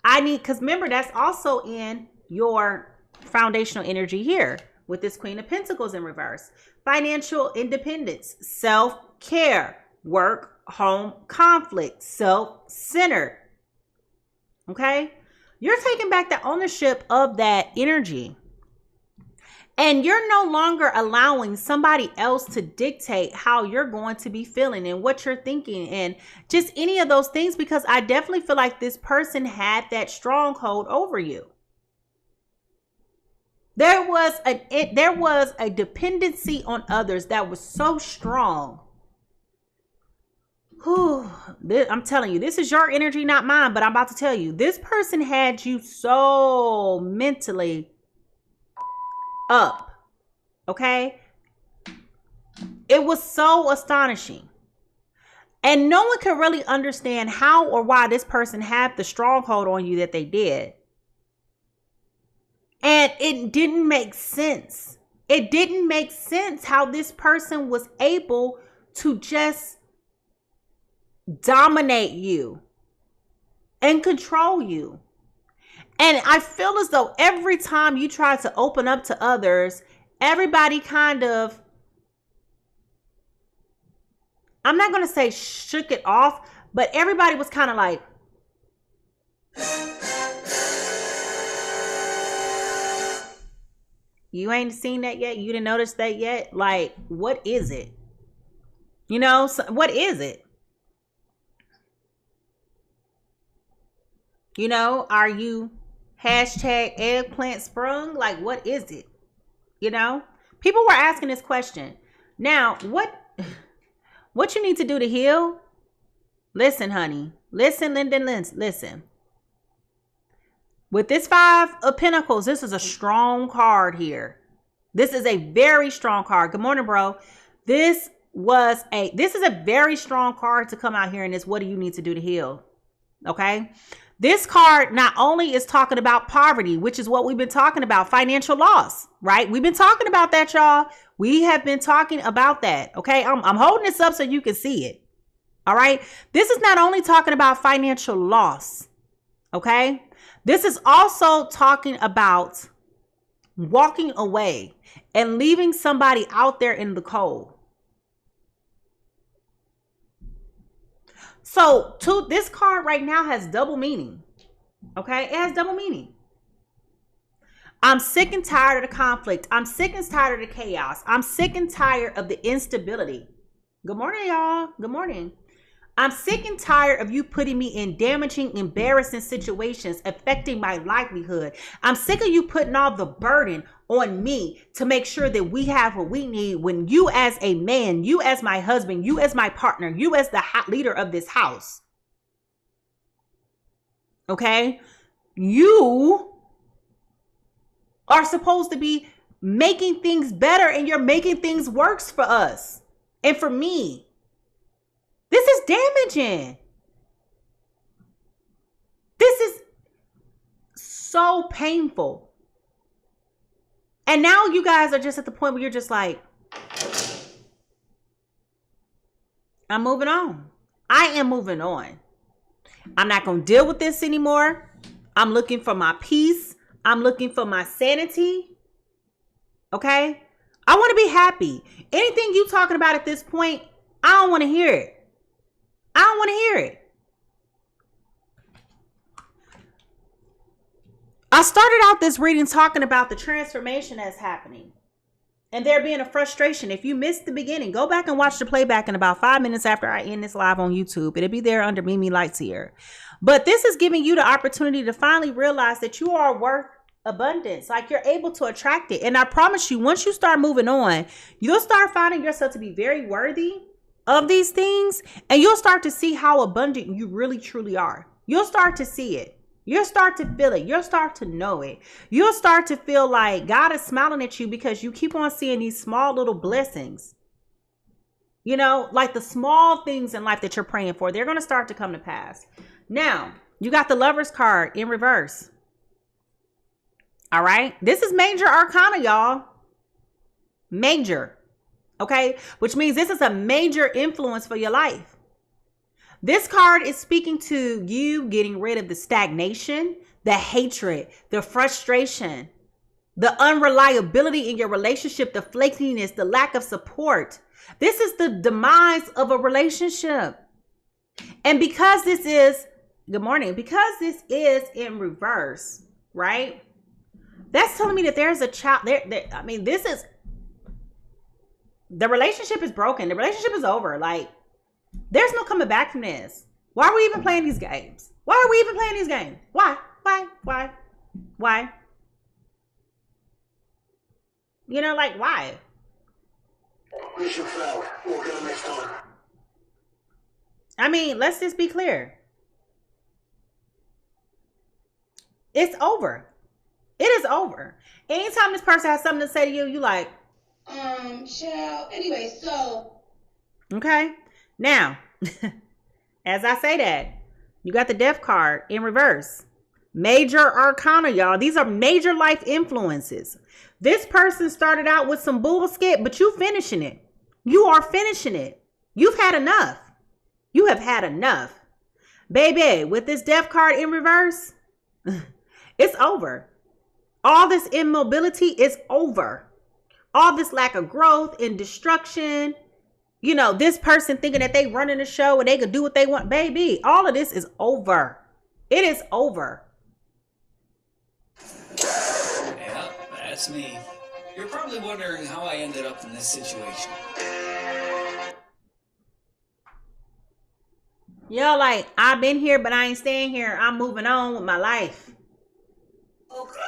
because remember, that's also in your foundational energy here with this Queen of Pentacles in reverse. Financial independence, self-care, work, home conflict, self-centered. Okay, you're taking back the ownership of that energy. And you're no longer allowing somebody else to dictate how you're going to be feeling and what you're thinking and just any of those things, because I definitely feel like this person had that stronghold over you. There was a dependency on others that was so strong. I'm telling you, this is your energy, not mine, but I'm about to tell you, this person had you so mentally up. Okay? It was so astonishing. And no one can really understand how or why this person had the stronghold on you that they did. And it didn't make sense. It didn't make sense how this person was able to just dominate you and control you. And I feel as though every time you try to open up to others, everybody kind of, I'm not going to say shook it off, but everybody was kind of like, you ain't seen that yet? You didn't notice that yet? Like, what is it? You know, so what is it? You know, are you hashtag eggplant sprung? Like, what is it? You know, people were asking this question. Now, what you need to do to heal? Listen, honey. Listen, Lyndon, listen. With this 5 of Pentacles, this is a strong card here. This is a very strong card. Good morning, bro. This is a very strong card to come out here, and it's what do you need to do to heal? Okay. This card not only is talking about poverty, which is what we've been talking about, financial loss, right? We've been talking about that, y'all. We have been talking about that. Okay. I'm holding this up so you can see it. All right. This is not only talking about financial loss. Okay. This is also talking about walking away and leaving somebody out there in the cold. So this card right now has double meaning. Okay. It has double meaning. I'm sick and tired of the conflict. I'm sick and tired of the chaos. I'm sick and tired of the instability. Good morning, y'all. Good morning. I'm sick and tired of you putting me in damaging, embarrassing situations affecting my livelihood. I'm sick of you putting all the burden on me to make sure that we have what we need when you as a man, you as my husband, you as my partner, you as the leader of this house. Okay? You are supposed to be making things better, and you're making things worse for us and for me. This is damaging. This is so painful. And now you guys are just at the point where you're just like, I'm moving on. I am moving on. I'm not going to deal with this anymore. I'm looking for my peace. I'm looking for my sanity. Okay? I want to be happy. Anything you talking about at this point, I don't want to hear it. I don't want to hear it. I started out this reading talking about the transformation that's happening and there being a frustration. If you missed the beginning, go back and watch the playback in about 5 minutes after I end this live on YouTube. It'll be there under MiMi Lightseer. But this is giving you the opportunity to finally realize that you are worth abundance. Like, you're able to attract it. And I promise you, once you start moving on, you'll start finding yourself to be very worthy of these things, and you'll start to see how abundant you really truly are. You'll start to see it. You'll start to feel it. You'll start to know it. You'll start to feel like God is smiling at you because you keep on seeing these small little blessings. You know, like the small things in life that you're praying for, they're going to start to come to pass. Now, you got the Lover's card in reverse. All right. This is major arcana, y'all. Major. Okay, which means this is a major influence for your life. This card is speaking to you getting rid of the stagnation, the hatred, the frustration, the unreliability in your relationship, the flakiness, the lack of support. This is the demise of a relationship. And because this is, good morning, because this is in reverse, right? That's telling me that there's a child there. I mean, this is, the relationship is broken. The relationship is over. Like, there's no coming back from this. Why are we even playing these games? Why are we even playing these games? Why? You know, like, why? Mission failed. We'll get it next time. I mean, let's just be clear. It's over. It is over. Anytime this person has something to say to you, you like, Shell. Anyway, so. Okay. Now, as I say that, you got the Death card in reverse. Major arcana, y'all. These are major life influences. This person started out with some bullshit, but you finishing it. You are finishing it. You've had enough. You have had enough. Baby, with this death card in reverse, it's over. All this immobility is over. All this lack of growth and destruction. You know, this person thinking that they running the show and they could do what they want. Baby, all of this is over. It is over. Yeah, that's me. You're probably wondering how I ended up in this situation. Yo, like, I've been here, but I ain't staying here. I'm moving on with my life. Okay.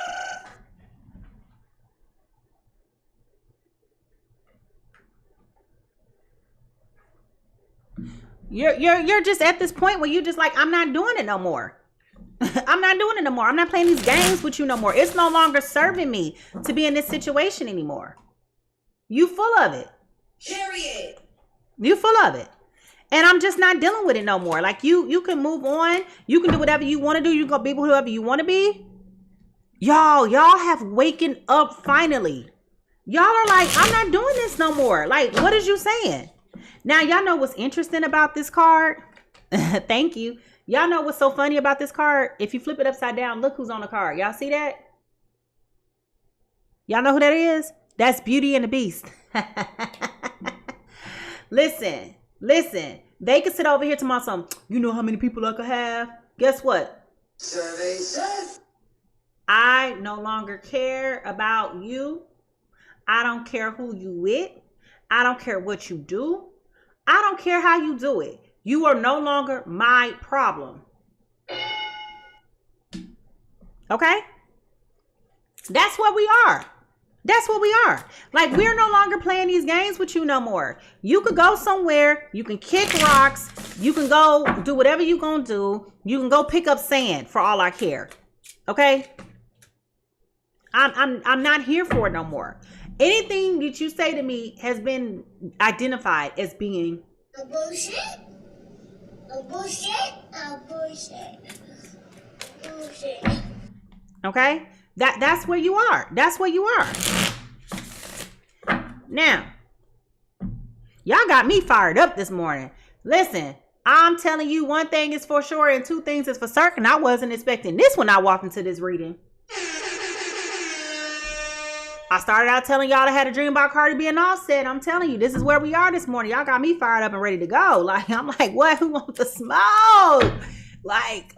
You're just at this point where you just like, I'm not doing it no more. I'm not doing it no more. I'm not playing these games with you no more. It's no longer serving me to be in this situation anymore. You full of it. Period. You full of it. And I'm just not dealing with it no more. Like you can move on. You can do whatever you want to do. You can go be whoever you want to be. Y'all have waken up finally. Y'all are like, I'm not doing this no more. Like, what is you saying? Now, y'all know what's interesting about this card? Thank you. Y'all know what's so funny about this card? If you flip it upside down, look who's on the card. Y'all see that? Y'all know who that is? That's Beauty and the Beast. Listen. They could sit over here tomorrow some, you know how many people I could have? Guess what? Survey says. I no longer care about you. I don't care who you with. I don't care what you do. I don't care how you do it. You are no longer my problem. Okay? That's what we are. That's what we are. Like, we're no longer playing these games with you no more. You could go somewhere. You can kick rocks. You can go do whatever you're going to do. You can go pick up sand for all I care. Okay? I'm not here for it no more. Anything that you say to me has been identified as being A bullshit. A bullshit. A bullshit. Bullshit. okay? That's where you are. That's where you are. Now, y'all got me fired up this morning. Listen, I'm telling you, one thing is for sure and two things is for certain. I wasn't expecting this when I walked into this reading. I started out telling y'all I had a dream about Cardi being Offset. I'm telling you, this is where we are this morning. Y'all got me fired up and ready to go. Like, I'm like, what? Who wants the smoke? Like,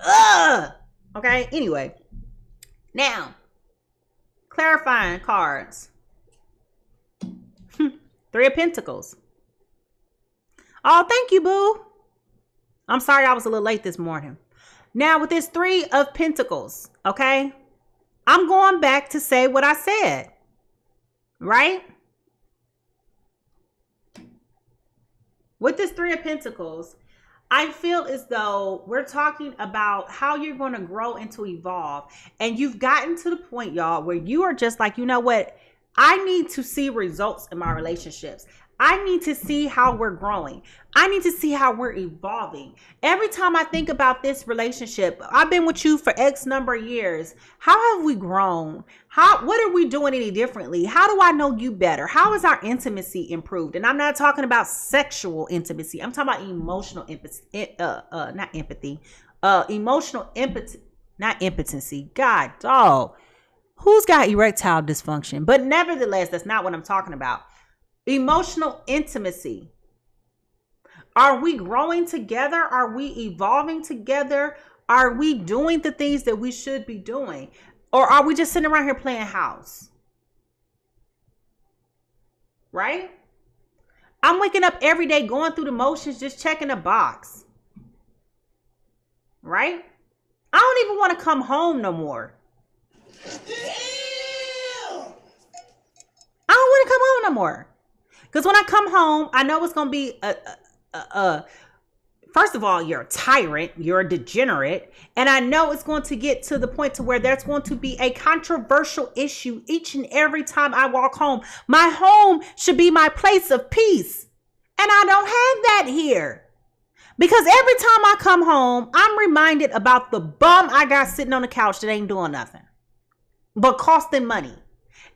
okay, anyway. Now, clarifying cards. 3 of Pentacles. Oh, thank you, boo. I'm sorry I was a little late this morning. Now, with this 3 of Pentacles, okay, I'm going back to say what I said. Right? With this 3 of Pentacles, I feel as though we're talking about how you're going to grow and to evolve. And you've gotten to the point, y'all, where you are just like, you know what? I need to see results in my relationships. I need to see how we're growing. I need to see how we're evolving. Every time I think about this relationship, I've been with you for X number of years. How have we grown? What are we doing any differently? How do I know you better? How is our intimacy improved? And I'm not talking about sexual intimacy. I'm talking about emotional empathy, not empathy, emotional empathy, not impotency. God, dog. Who's got erectile dysfunction? But nevertheless, that's not what I'm talking about. Emotional intimacy. Are we growing together? Are we evolving together? Are we doing the things that we should be doing? Or are we just sitting around here playing house? Right? I'm waking up every day going through the motions, just checking a box. Right? I don't even want to come home no more. I don't want to come home no more. Because when I come home, I know it's going to be first of all, you're a tyrant, you're a degenerate, and I know it's going to get to the point to where there's going to be a controversial issue each and every time I walk home. My home should be my place of peace, and I don't have that here. Because every time I come home, I'm reminded about the bum I got sitting on the couch that ain't doing nothing but costing money.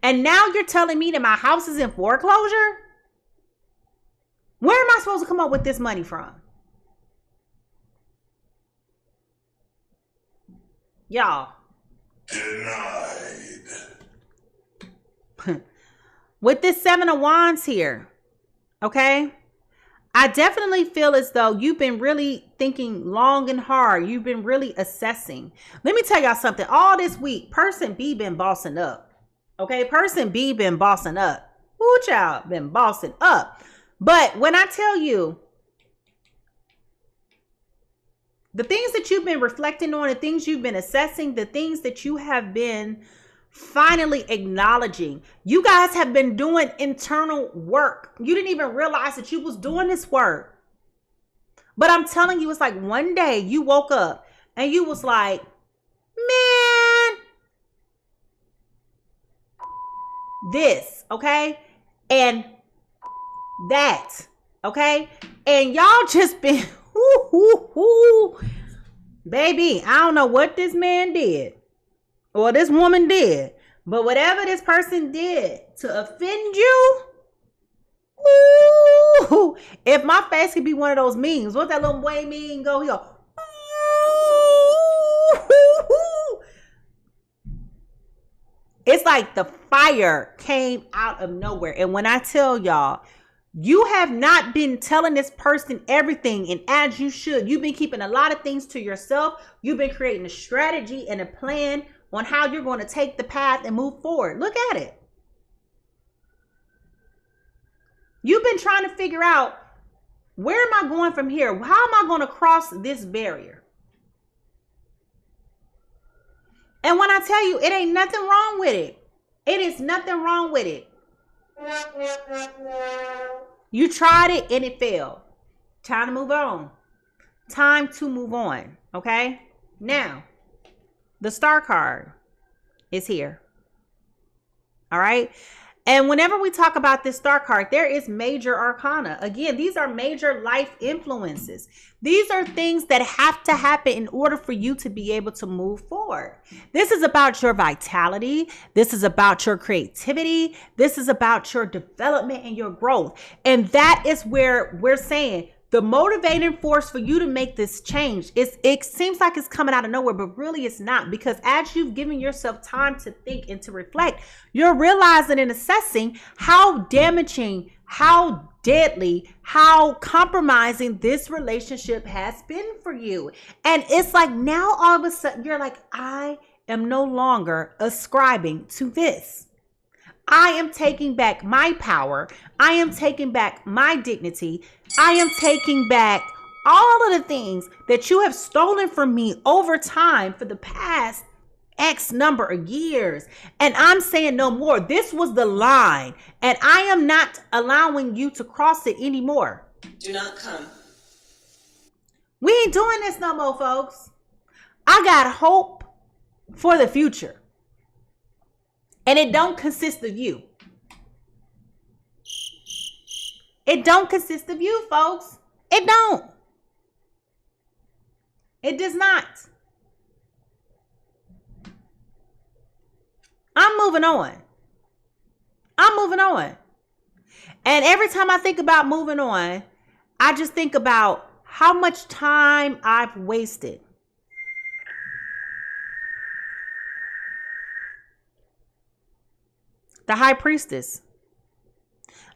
And now you're telling me that my house is in foreclosure? Where am I supposed to come up with this money from? Y'all. Denied. With this 7 of Wands here, okay? I definitely feel as though you've been really thinking long and hard. You've been really assessing. Let me tell y'all something. All this week, person B been bossing up. Okay? Person B been bossing up. Ooh, child, been bossing up. But when I tell you, the things that you've been reflecting on, the things you've been assessing, the things that you have been finally acknowledging, you guys have been doing internal work. You didn't even realize that you was doing this work. But I'm telling you, it's like one day you woke up and you was like, man, this, okay? And that, okay? And y'all just been baby, I don't know what this man did or this woman did, but whatever this person did to offend you, ooh, if my face could be one of those memes, what's that little boy meme go? He go, ooh. It's like the fire came out of nowhere. And when I tell y'all, you have not been telling this person everything, and as you should. You've been keeping a lot of things to yourself. You've been creating a strategy and a plan on how you're going to take the path and move forward. Look at it. You've been trying to figure out, where am I going from here? How am I going to cross this barrier? And when I tell you, it ain't nothing wrong with it. It is nothing wrong with it. You tried it and it failed. Time to move on. Time to move on. Okay? Now, the Star card is here. All right? And whenever we talk about this Star card, there is major arcana. Again, these are major life influences. These are things that have to happen in order for you to be able to move forward. This is about your vitality. This is about your creativity. This is about your development and your growth. And that is where we're saying the motivating force for you to make this change it seems like it's coming out of nowhere, but really it's not, because as you've given yourself time to think and to reflect, you're realizing and assessing how damaging, how deadly, how compromising this relationship has been for you. And it's like now all of a sudden you're like, I am no longer ascribing to this. I am taking back my power. I am taking back my dignity. I am taking back all of the things that you have stolen from me over time for the past X number of years. And I'm saying no more. This was the line, and I am not allowing you to cross it anymore. Do not come. We ain't doing this no more, folks. I got hope for the future. And it don't consist of you. It don't consist of you, folks. It don't. It does not. I'm moving on. I'm moving on. And every time I think about moving on, I just think about how much time I've wasted. The High Priestess.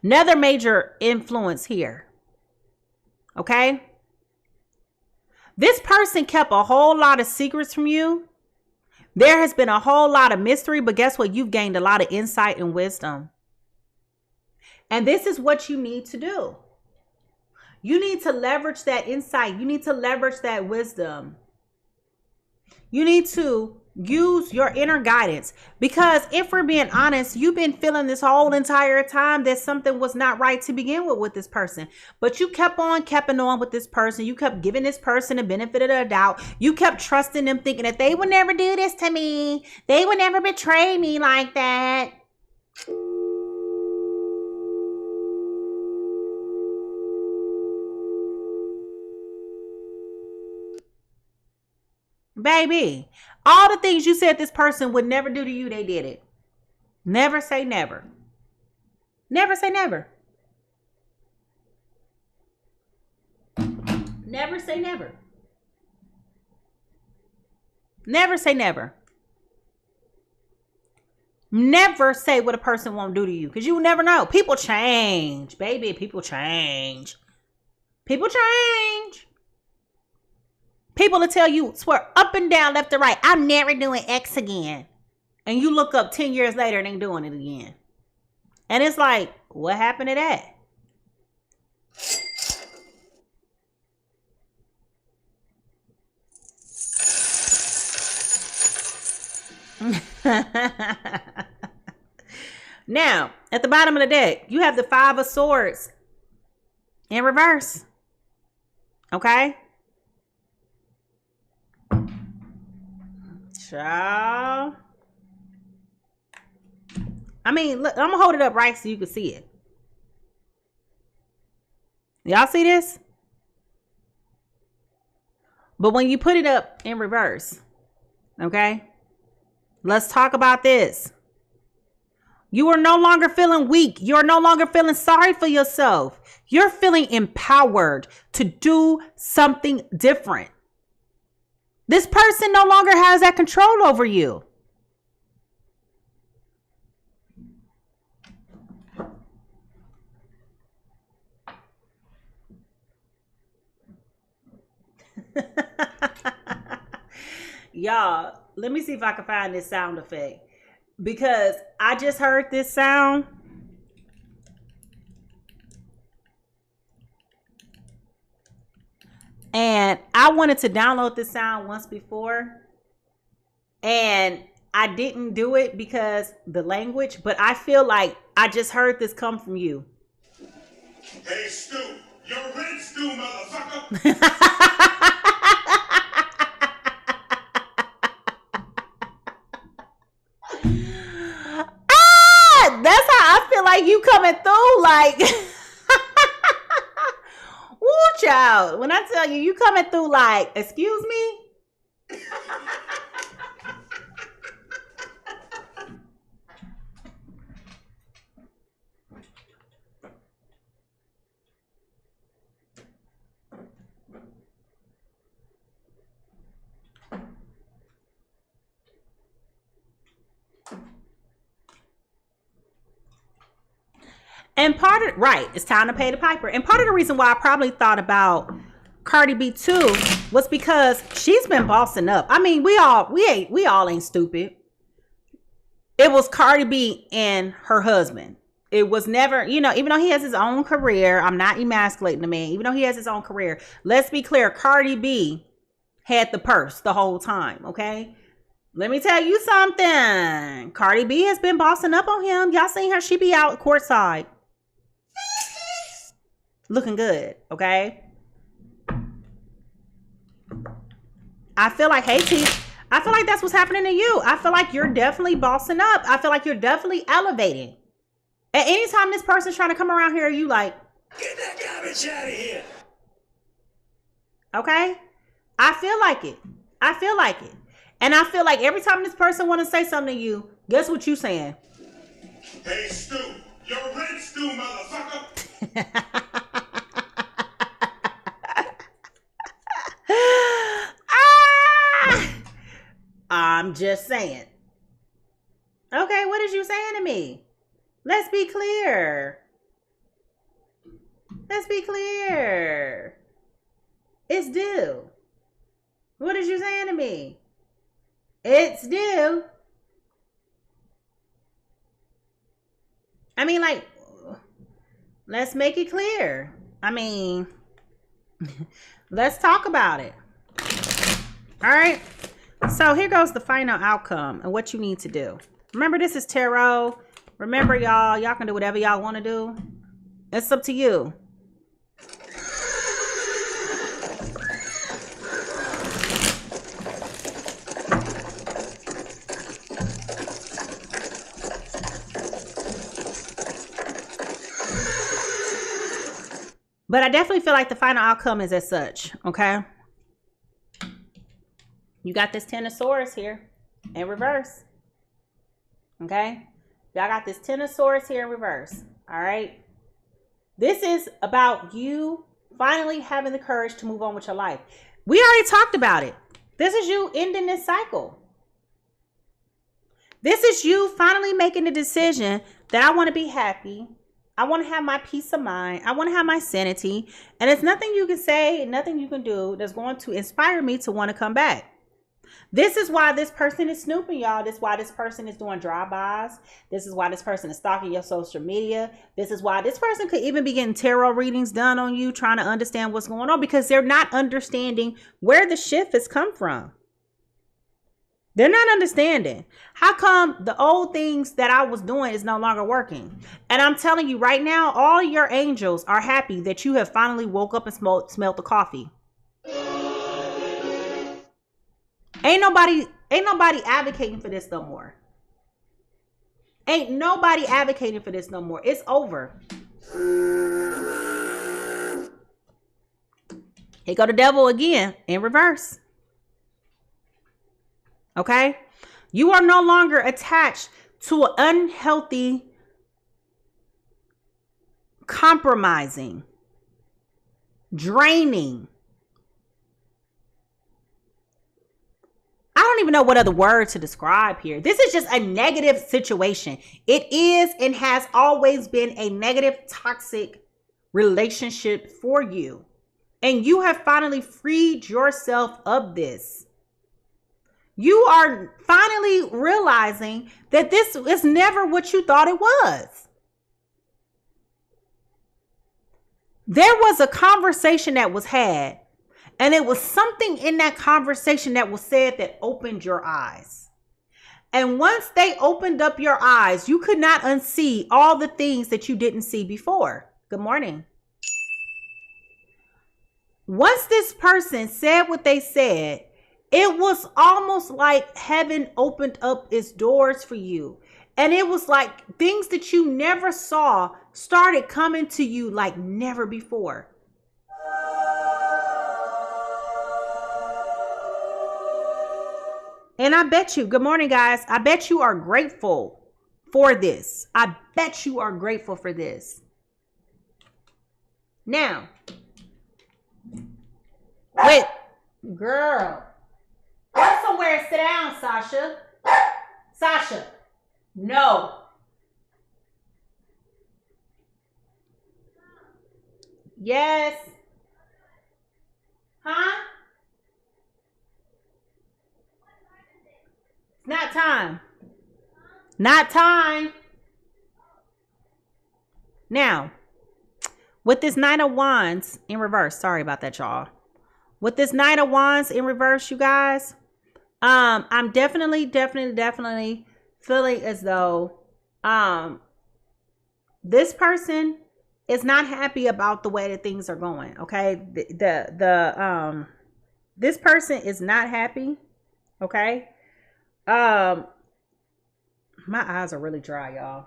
Another major influence here. Okay? This person kept a whole lot of secrets from you. There has been a whole lot of mystery, but guess what? You've gained a lot of insight and wisdom. And this is what you need to do. You need to leverage that insight. You need to leverage that wisdom. You need to use your inner guidance, because if we're being honest, you've been feeling this whole entire time that something was not right to begin with this person, but you kept on with this person. You kept giving this person the benefit of the doubt. You kept trusting them, thinking that they would never do this to me. They would never betray me like that. Baby, all the things you said this person would never do to you, they did it. Never say never. Never say never. Never say never. Never say never. Never say what a person won't do to you, because you never know. People change, baby. People change. People change. People will tell you, swear up and down, left and right, I'm never doing X again. And you look up 10 years later and ain't doing it again. And it's like, what happened to that? Now, at the bottom of the deck, you have the Five of Swords in reverse. Okay? Ciao. I mean, look, I'm going to hold it up right so you can see it. Y'all see this? But when you put it up in reverse, okay? Let's talk about this. You are no longer feeling weak. You're no longer feeling sorry for yourself. You're feeling empowered to do something different. This person no longer has that control over you. Y'all, let me see if I can find this sound effect, because I just heard this sound and I wanted to download this sound once before and I didn't do it because the language, but I feel like I just heard this come from you. Hey, Stu, you're red Stu, motherfucker. That's how I feel like you coming through, like, woo, child. When I tell you coming through, like, excuse me. And part of, right, it's time to pay the piper. And part of the reason why I probably thought about Cardi B too was because she's been bossing up. I mean, we all ain't stupid. It was Cardi B and her husband. It was never, even though he has his own career, I'm not emasculating the man, even though he has his own career. Let's be clear, Cardi B had the purse the whole time, okay? Let me tell you something. Cardi B has been bossing up on him. Y'all seen her? She be out courtside. Looking good, okay? I feel like, hey, T, I feel like that's what's happening to you. I feel like you're definitely bossing up. I feel like you're definitely elevating. At any time this person's trying to come around here, you like, Get that garbage out of here. okay? I feel like it. I feel like it. And I feel like every time this person want to say something to you, guess what you saying? Hey, Stu, you're red Stu, motherfucker. I'm just saying. Okay, what is you saying to me? Let's be clear. Let's be clear. It's due. What is you saying to me? It's due. I mean, like, let's make it clear. I mean, let's talk about it. All right. So here goes the final outcome and what you need to do. Remember, this is tarot. Remember, y'all can do whatever y'all want to do. It's up to you. But I definitely feel like the final outcome is as such, okay? You got this Ten of Swords here in reverse, okay? Y'all got this Ten of Swords here in reverse, all right? This is about you finally having the courage to move on with your life. We already talked about it. This is you ending this cycle. This is you finally making the decision that I want to be happy. I want to have my peace of mind. I want to have my sanity. And there's nothing you can say, nothing you can do that's going to inspire me to want to come back. This is why this person is snooping, y'all. This is why this person is doing drive-bys. This is why this person is stalking your social media. This is why this person could even be getting tarot readings done on you, trying to understand what's going on, because they're not understanding where the shift has come from. They're not understanding. How come the old things that I was doing is no longer working? And I'm telling you right now, all your angels are happy that you have finally woke up and smelled the coffee. Ain't nobody advocating for this no more. Ain't nobody advocating for this no more. It's over. Here go the devil again in reverse. Okay? You are no longer attached to an unhealthy, compromising, draining. I don't even know what other word to describe here. This is just a negative situation. It is and has always been a negative, toxic relationship for you. And you have finally freed yourself of this. You are finally realizing that this is never what you thought it was. There was a conversation that was had. And it was something in that conversation that was said that opened your eyes. And once they opened up your eyes, you could not unsee all the things that you didn't see before. Good morning. Once this person said what they said, it was almost like heaven opened up its doors for you. And it was like things that you never saw started coming to you like never before. And I bet you, good morning, guys. I bet you are grateful for this. I bet you are grateful for this. Now, wait, girl, go somewhere and sit down, Sasha. Sasha, no. Yes. Huh? Not time. Not time. Now, with this Knight of Wands in reverse, sorry about that, y'all. With this Knight of Wands in reverse, you guys, I'm definitely feeling as though this person is not happy about the way that things are going. Okay, this person is not happy. Okay. My eyes are really dry, y'all.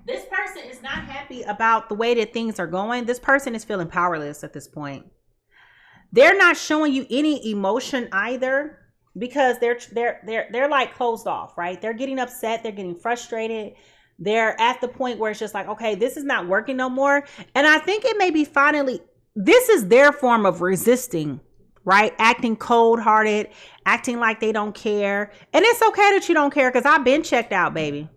This person is not happy about the way that things are going. This person is feeling powerless at this point. They're not showing you any emotion either, because they're like closed off, right? They're getting upset, they're getting frustrated. They're at the point where it's just like, okay, this is not working no more. And I think it may be finally, this is their form of resisting, right? Acting cold-hearted, acting like they don't care. And it's okay that you don't care, because I've been checked out, baby.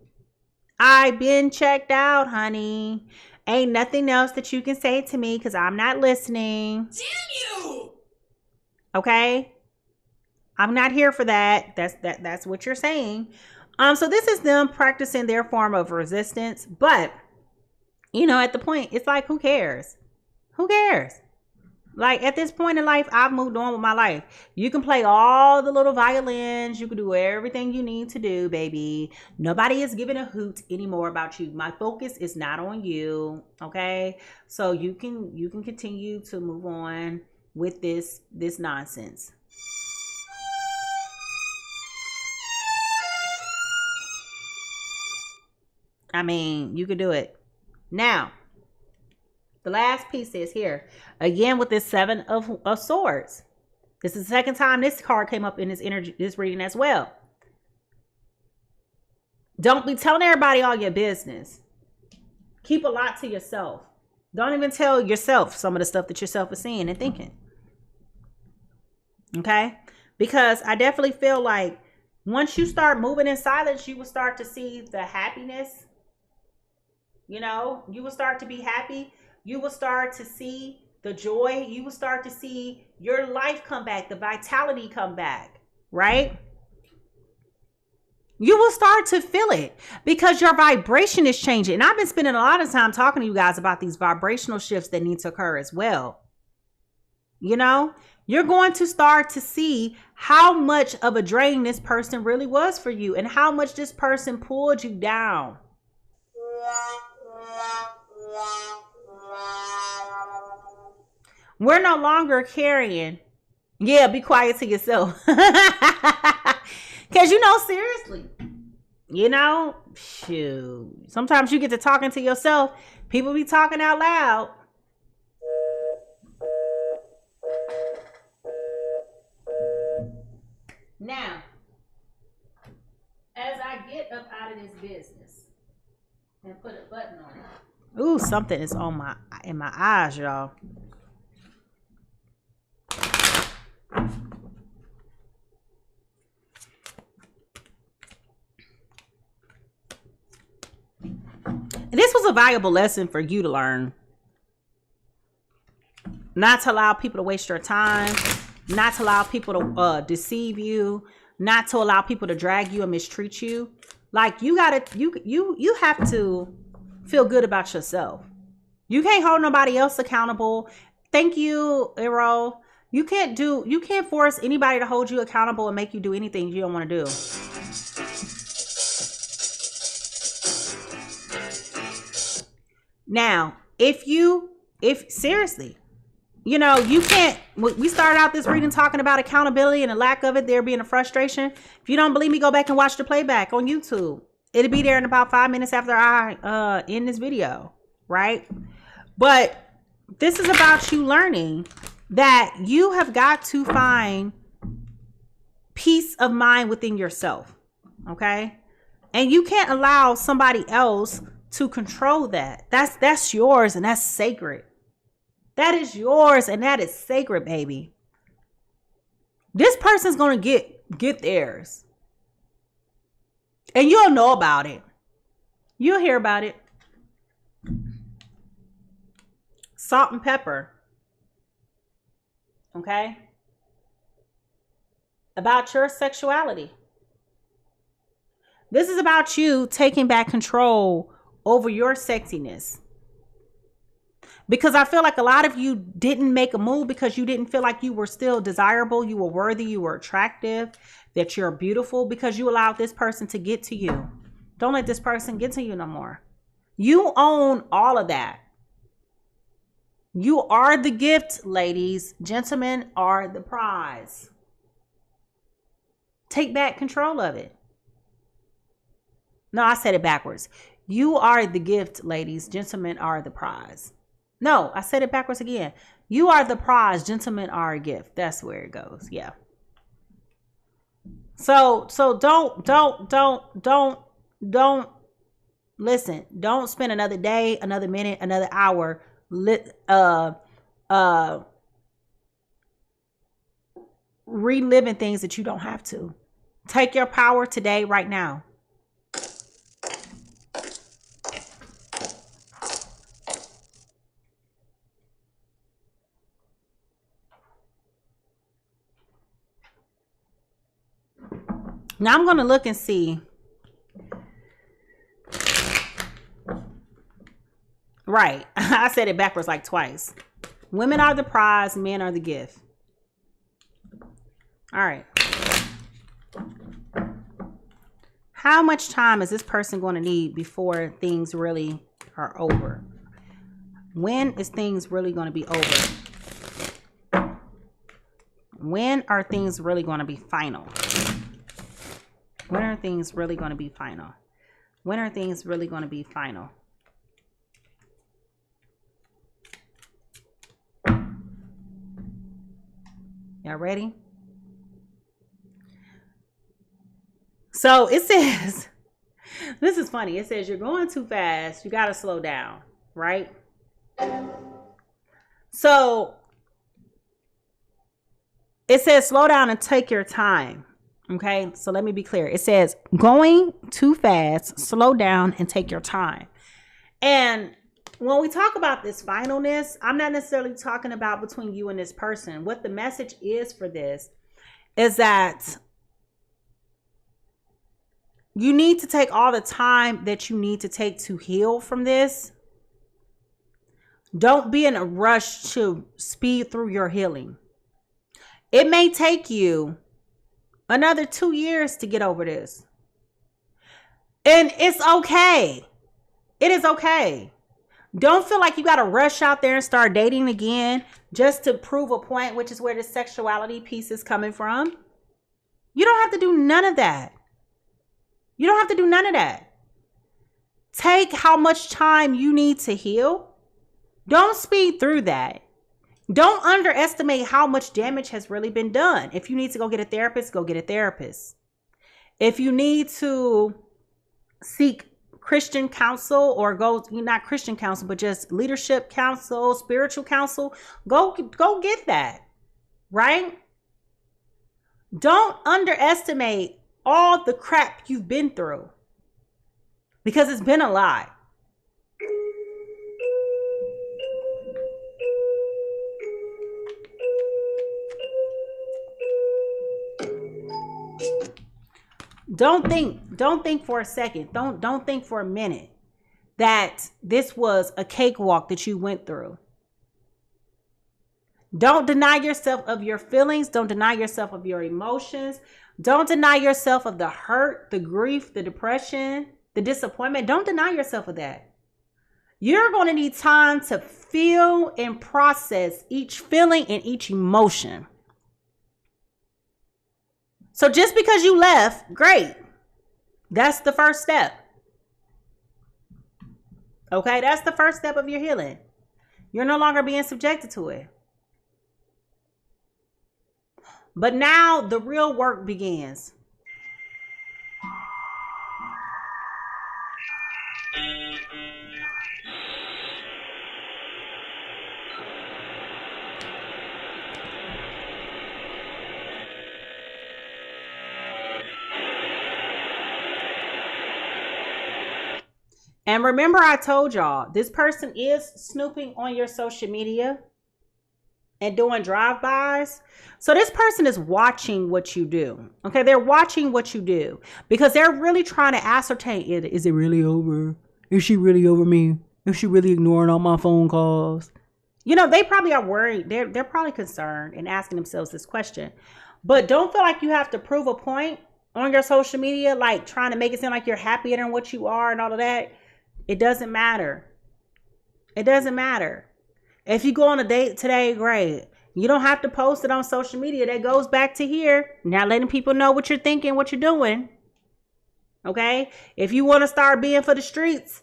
I've been checked out, honey. Ain't nothing else that you can say to me, because I'm not listening. Damn you! Okay? I'm not here for that. That's what you're saying. So this is them practicing their form of resistance. But, you know, at the point, it's like, who cares? Who cares? Like, at this point in life, I've moved on with my life. You can play all the little violins. You can do everything you need to do, baby. Nobody is giving a hoot anymore about you. My focus is not on you, okay? So you can continue to move on with this nonsense. I mean, you could do it. Now, the last piece is here. Again, with this Seven of Swords. This is the second time this card came up in this reading as well. Don't be telling everybody all your business. Keep a lot to yourself. Don't even tell yourself some of the stuff that yourself is seeing and thinking. Okay? Because I definitely feel like once you start moving in silence, you will start to see the happiness. You know, you will start to be happy. You will start to see the joy. You will start to see your life come back, the vitality come back, right? You will start to feel it because your vibration is changing. And I've been spending a lot of time talking to you guys about these vibrational shifts that need to occur as well. You know, you're going to start to see how much of a drain this person really was for you and how much this person pulled you down. We're no longer carrying. Yeah, be quiet to yourself. Because, you know, seriously, you know, shoot. Sometimes you get to talking to yourself. People be talking out loud. Now, as I get up out of this business and put a button on it. Ooh, something is on in my eyes, y'all. This was a valuable lesson for you to learn. Not to allow people to waste your time. Not to allow people to deceive you. Not to allow people to drag you and mistreat you. Like you have to feel good about yourself. You can't hold nobody else accountable. Thank you, Ero. You can't force anybody to hold you accountable and make you do anything you don't want to do. Now, if seriously, you know, you can't, we started out this reading talking about accountability and the lack of it, there being a frustration. If you don't believe me, go back and watch the playback on YouTube. It'll be there in about 5 minutes after I end this video, right? But this is about you learning that you have got to find peace of mind within yourself, okay? And you can't allow somebody else to control that. That's yours and that's sacred. That is yours and that is sacred, baby. This person's going to get theirs. And you'll know about it. You'll hear about it. Salt and pepper. Okay? About your sexuality. This is about you taking back control over your sexiness. Because I feel like a lot of you didn't make a move because you didn't feel like you were still desirable, you were worthy, you were attractive, that you're beautiful, because you allowed this person to get to you. Don't let this person get to you no more. You own all of that. You are the gift, ladies. Gentlemen are the prize. Take back control of it. No, I said it backwards. You are the gift, ladies. Gentlemen are the prize. No, I said it backwards again. You are the prize. Gentlemen are a gift. That's where it goes. Yeah. So don't listen. Don't spend another day, another minute, another hour reliving things that you don't have to. Take your power today, right now. Now I'm going to look and see. Right. I said it backwards like twice. Women are the prize, men are the gift. All right. How much time is this person going to need before things really are over? When is things really going to be over? When are things really going to be final? When are things really going to be final? When are things really going to be final? Y'all ready? So it says, this is funny. It says you're going too fast. You got to slow down, right? So It says slow down and take your time. Okay, so let me be clear. It says going too fast, slow down and take your time. And when we talk about this finalness, I'm not necessarily talking about between you and this person. What the message is for this is that you need to take all the time that you need to take to heal from this. Don't be in a rush to speed through your healing. It may take you another 2 years to get over this. And it's okay. It is okay. Don't feel like you got to rush out there and start dating again just to prove a point, which is where the sexuality piece is coming from. You don't have to do none of that. You don't have to do none of that. Take how much time you need to heal. Don't speed through that. Don't underestimate how much damage has really been done. If you need to go get a therapist, go get a therapist. If you need to seek Christian counsel or go, not Christian counsel, but just leadership counsel, spiritual counsel, go get that, right? Don't underestimate all the crap you've been through, because it's been a lot. Don't think for a second. Don't think for a minute that this was a cakewalk that you went through. Don't deny yourself of your feelings. Don't deny yourself of your emotions. Don't deny yourself of the hurt, the grief, the depression, the disappointment. Don't deny yourself of that. You're going to need time to feel and process each feeling and each emotion. So just because you left, great. That's the first step. Okay, that's the first step of your healing. You're no longer being subjected to it. But now the real work begins. And remember, I told y'all, this person is snooping on your social media and doing drive-bys. So this person is watching what you do. Okay, they're watching what you do because they're really trying to ascertain, is it really over? Is she really over me? Is she really ignoring all my phone calls? You know, they probably are worried. They're probably concerned and asking themselves this question. But don't feel like you have to prove a point on your social media, like trying to make it seem like you're happier than what you are and all of that. It doesn't matter. It doesn't matter. If you go on a date today, great. You don't have to post it on social media. That goes back to here. Now letting people know what you're thinking, what you're doing. Okay? If you want to start being for the streets,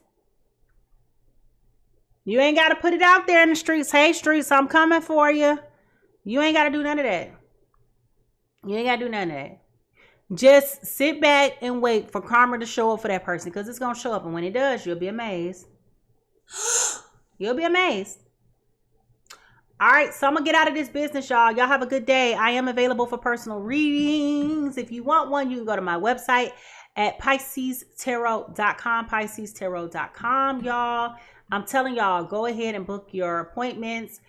you ain't got to put it out there in the streets. Hey, streets, I'm coming for you. You ain't got to do none of that. You ain't got to do none of that. Just sit back and wait for karma to show up for that person, because it's going to show up. And when it does, you'll be amazed. You'll be amazed. All right, so I'm going to get out of this business, y'all. Y'all have a good day. I am available for personal readings. If you want one, you can go to my website at PiscesTarot.com, PiscesTarot.com, y'all. I'm telling y'all, go ahead and book your appointments.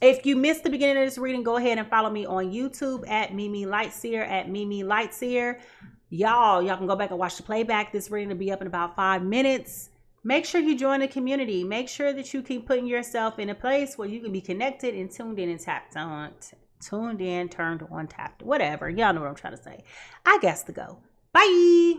If you missed the beginning of this reading, go ahead and follow me on YouTube at MiMi Lightseer, at MiMi Lightseer. Y'all can go back and watch the playback. This reading will be up in about 5 minutes. Make sure you join the community. Make sure that you keep putting yourself in a place where you can be connected and tuned in and tapped on. Tuned in, turned on, tapped, whatever. Y'all know what I'm trying to say. I guess to go. Bye.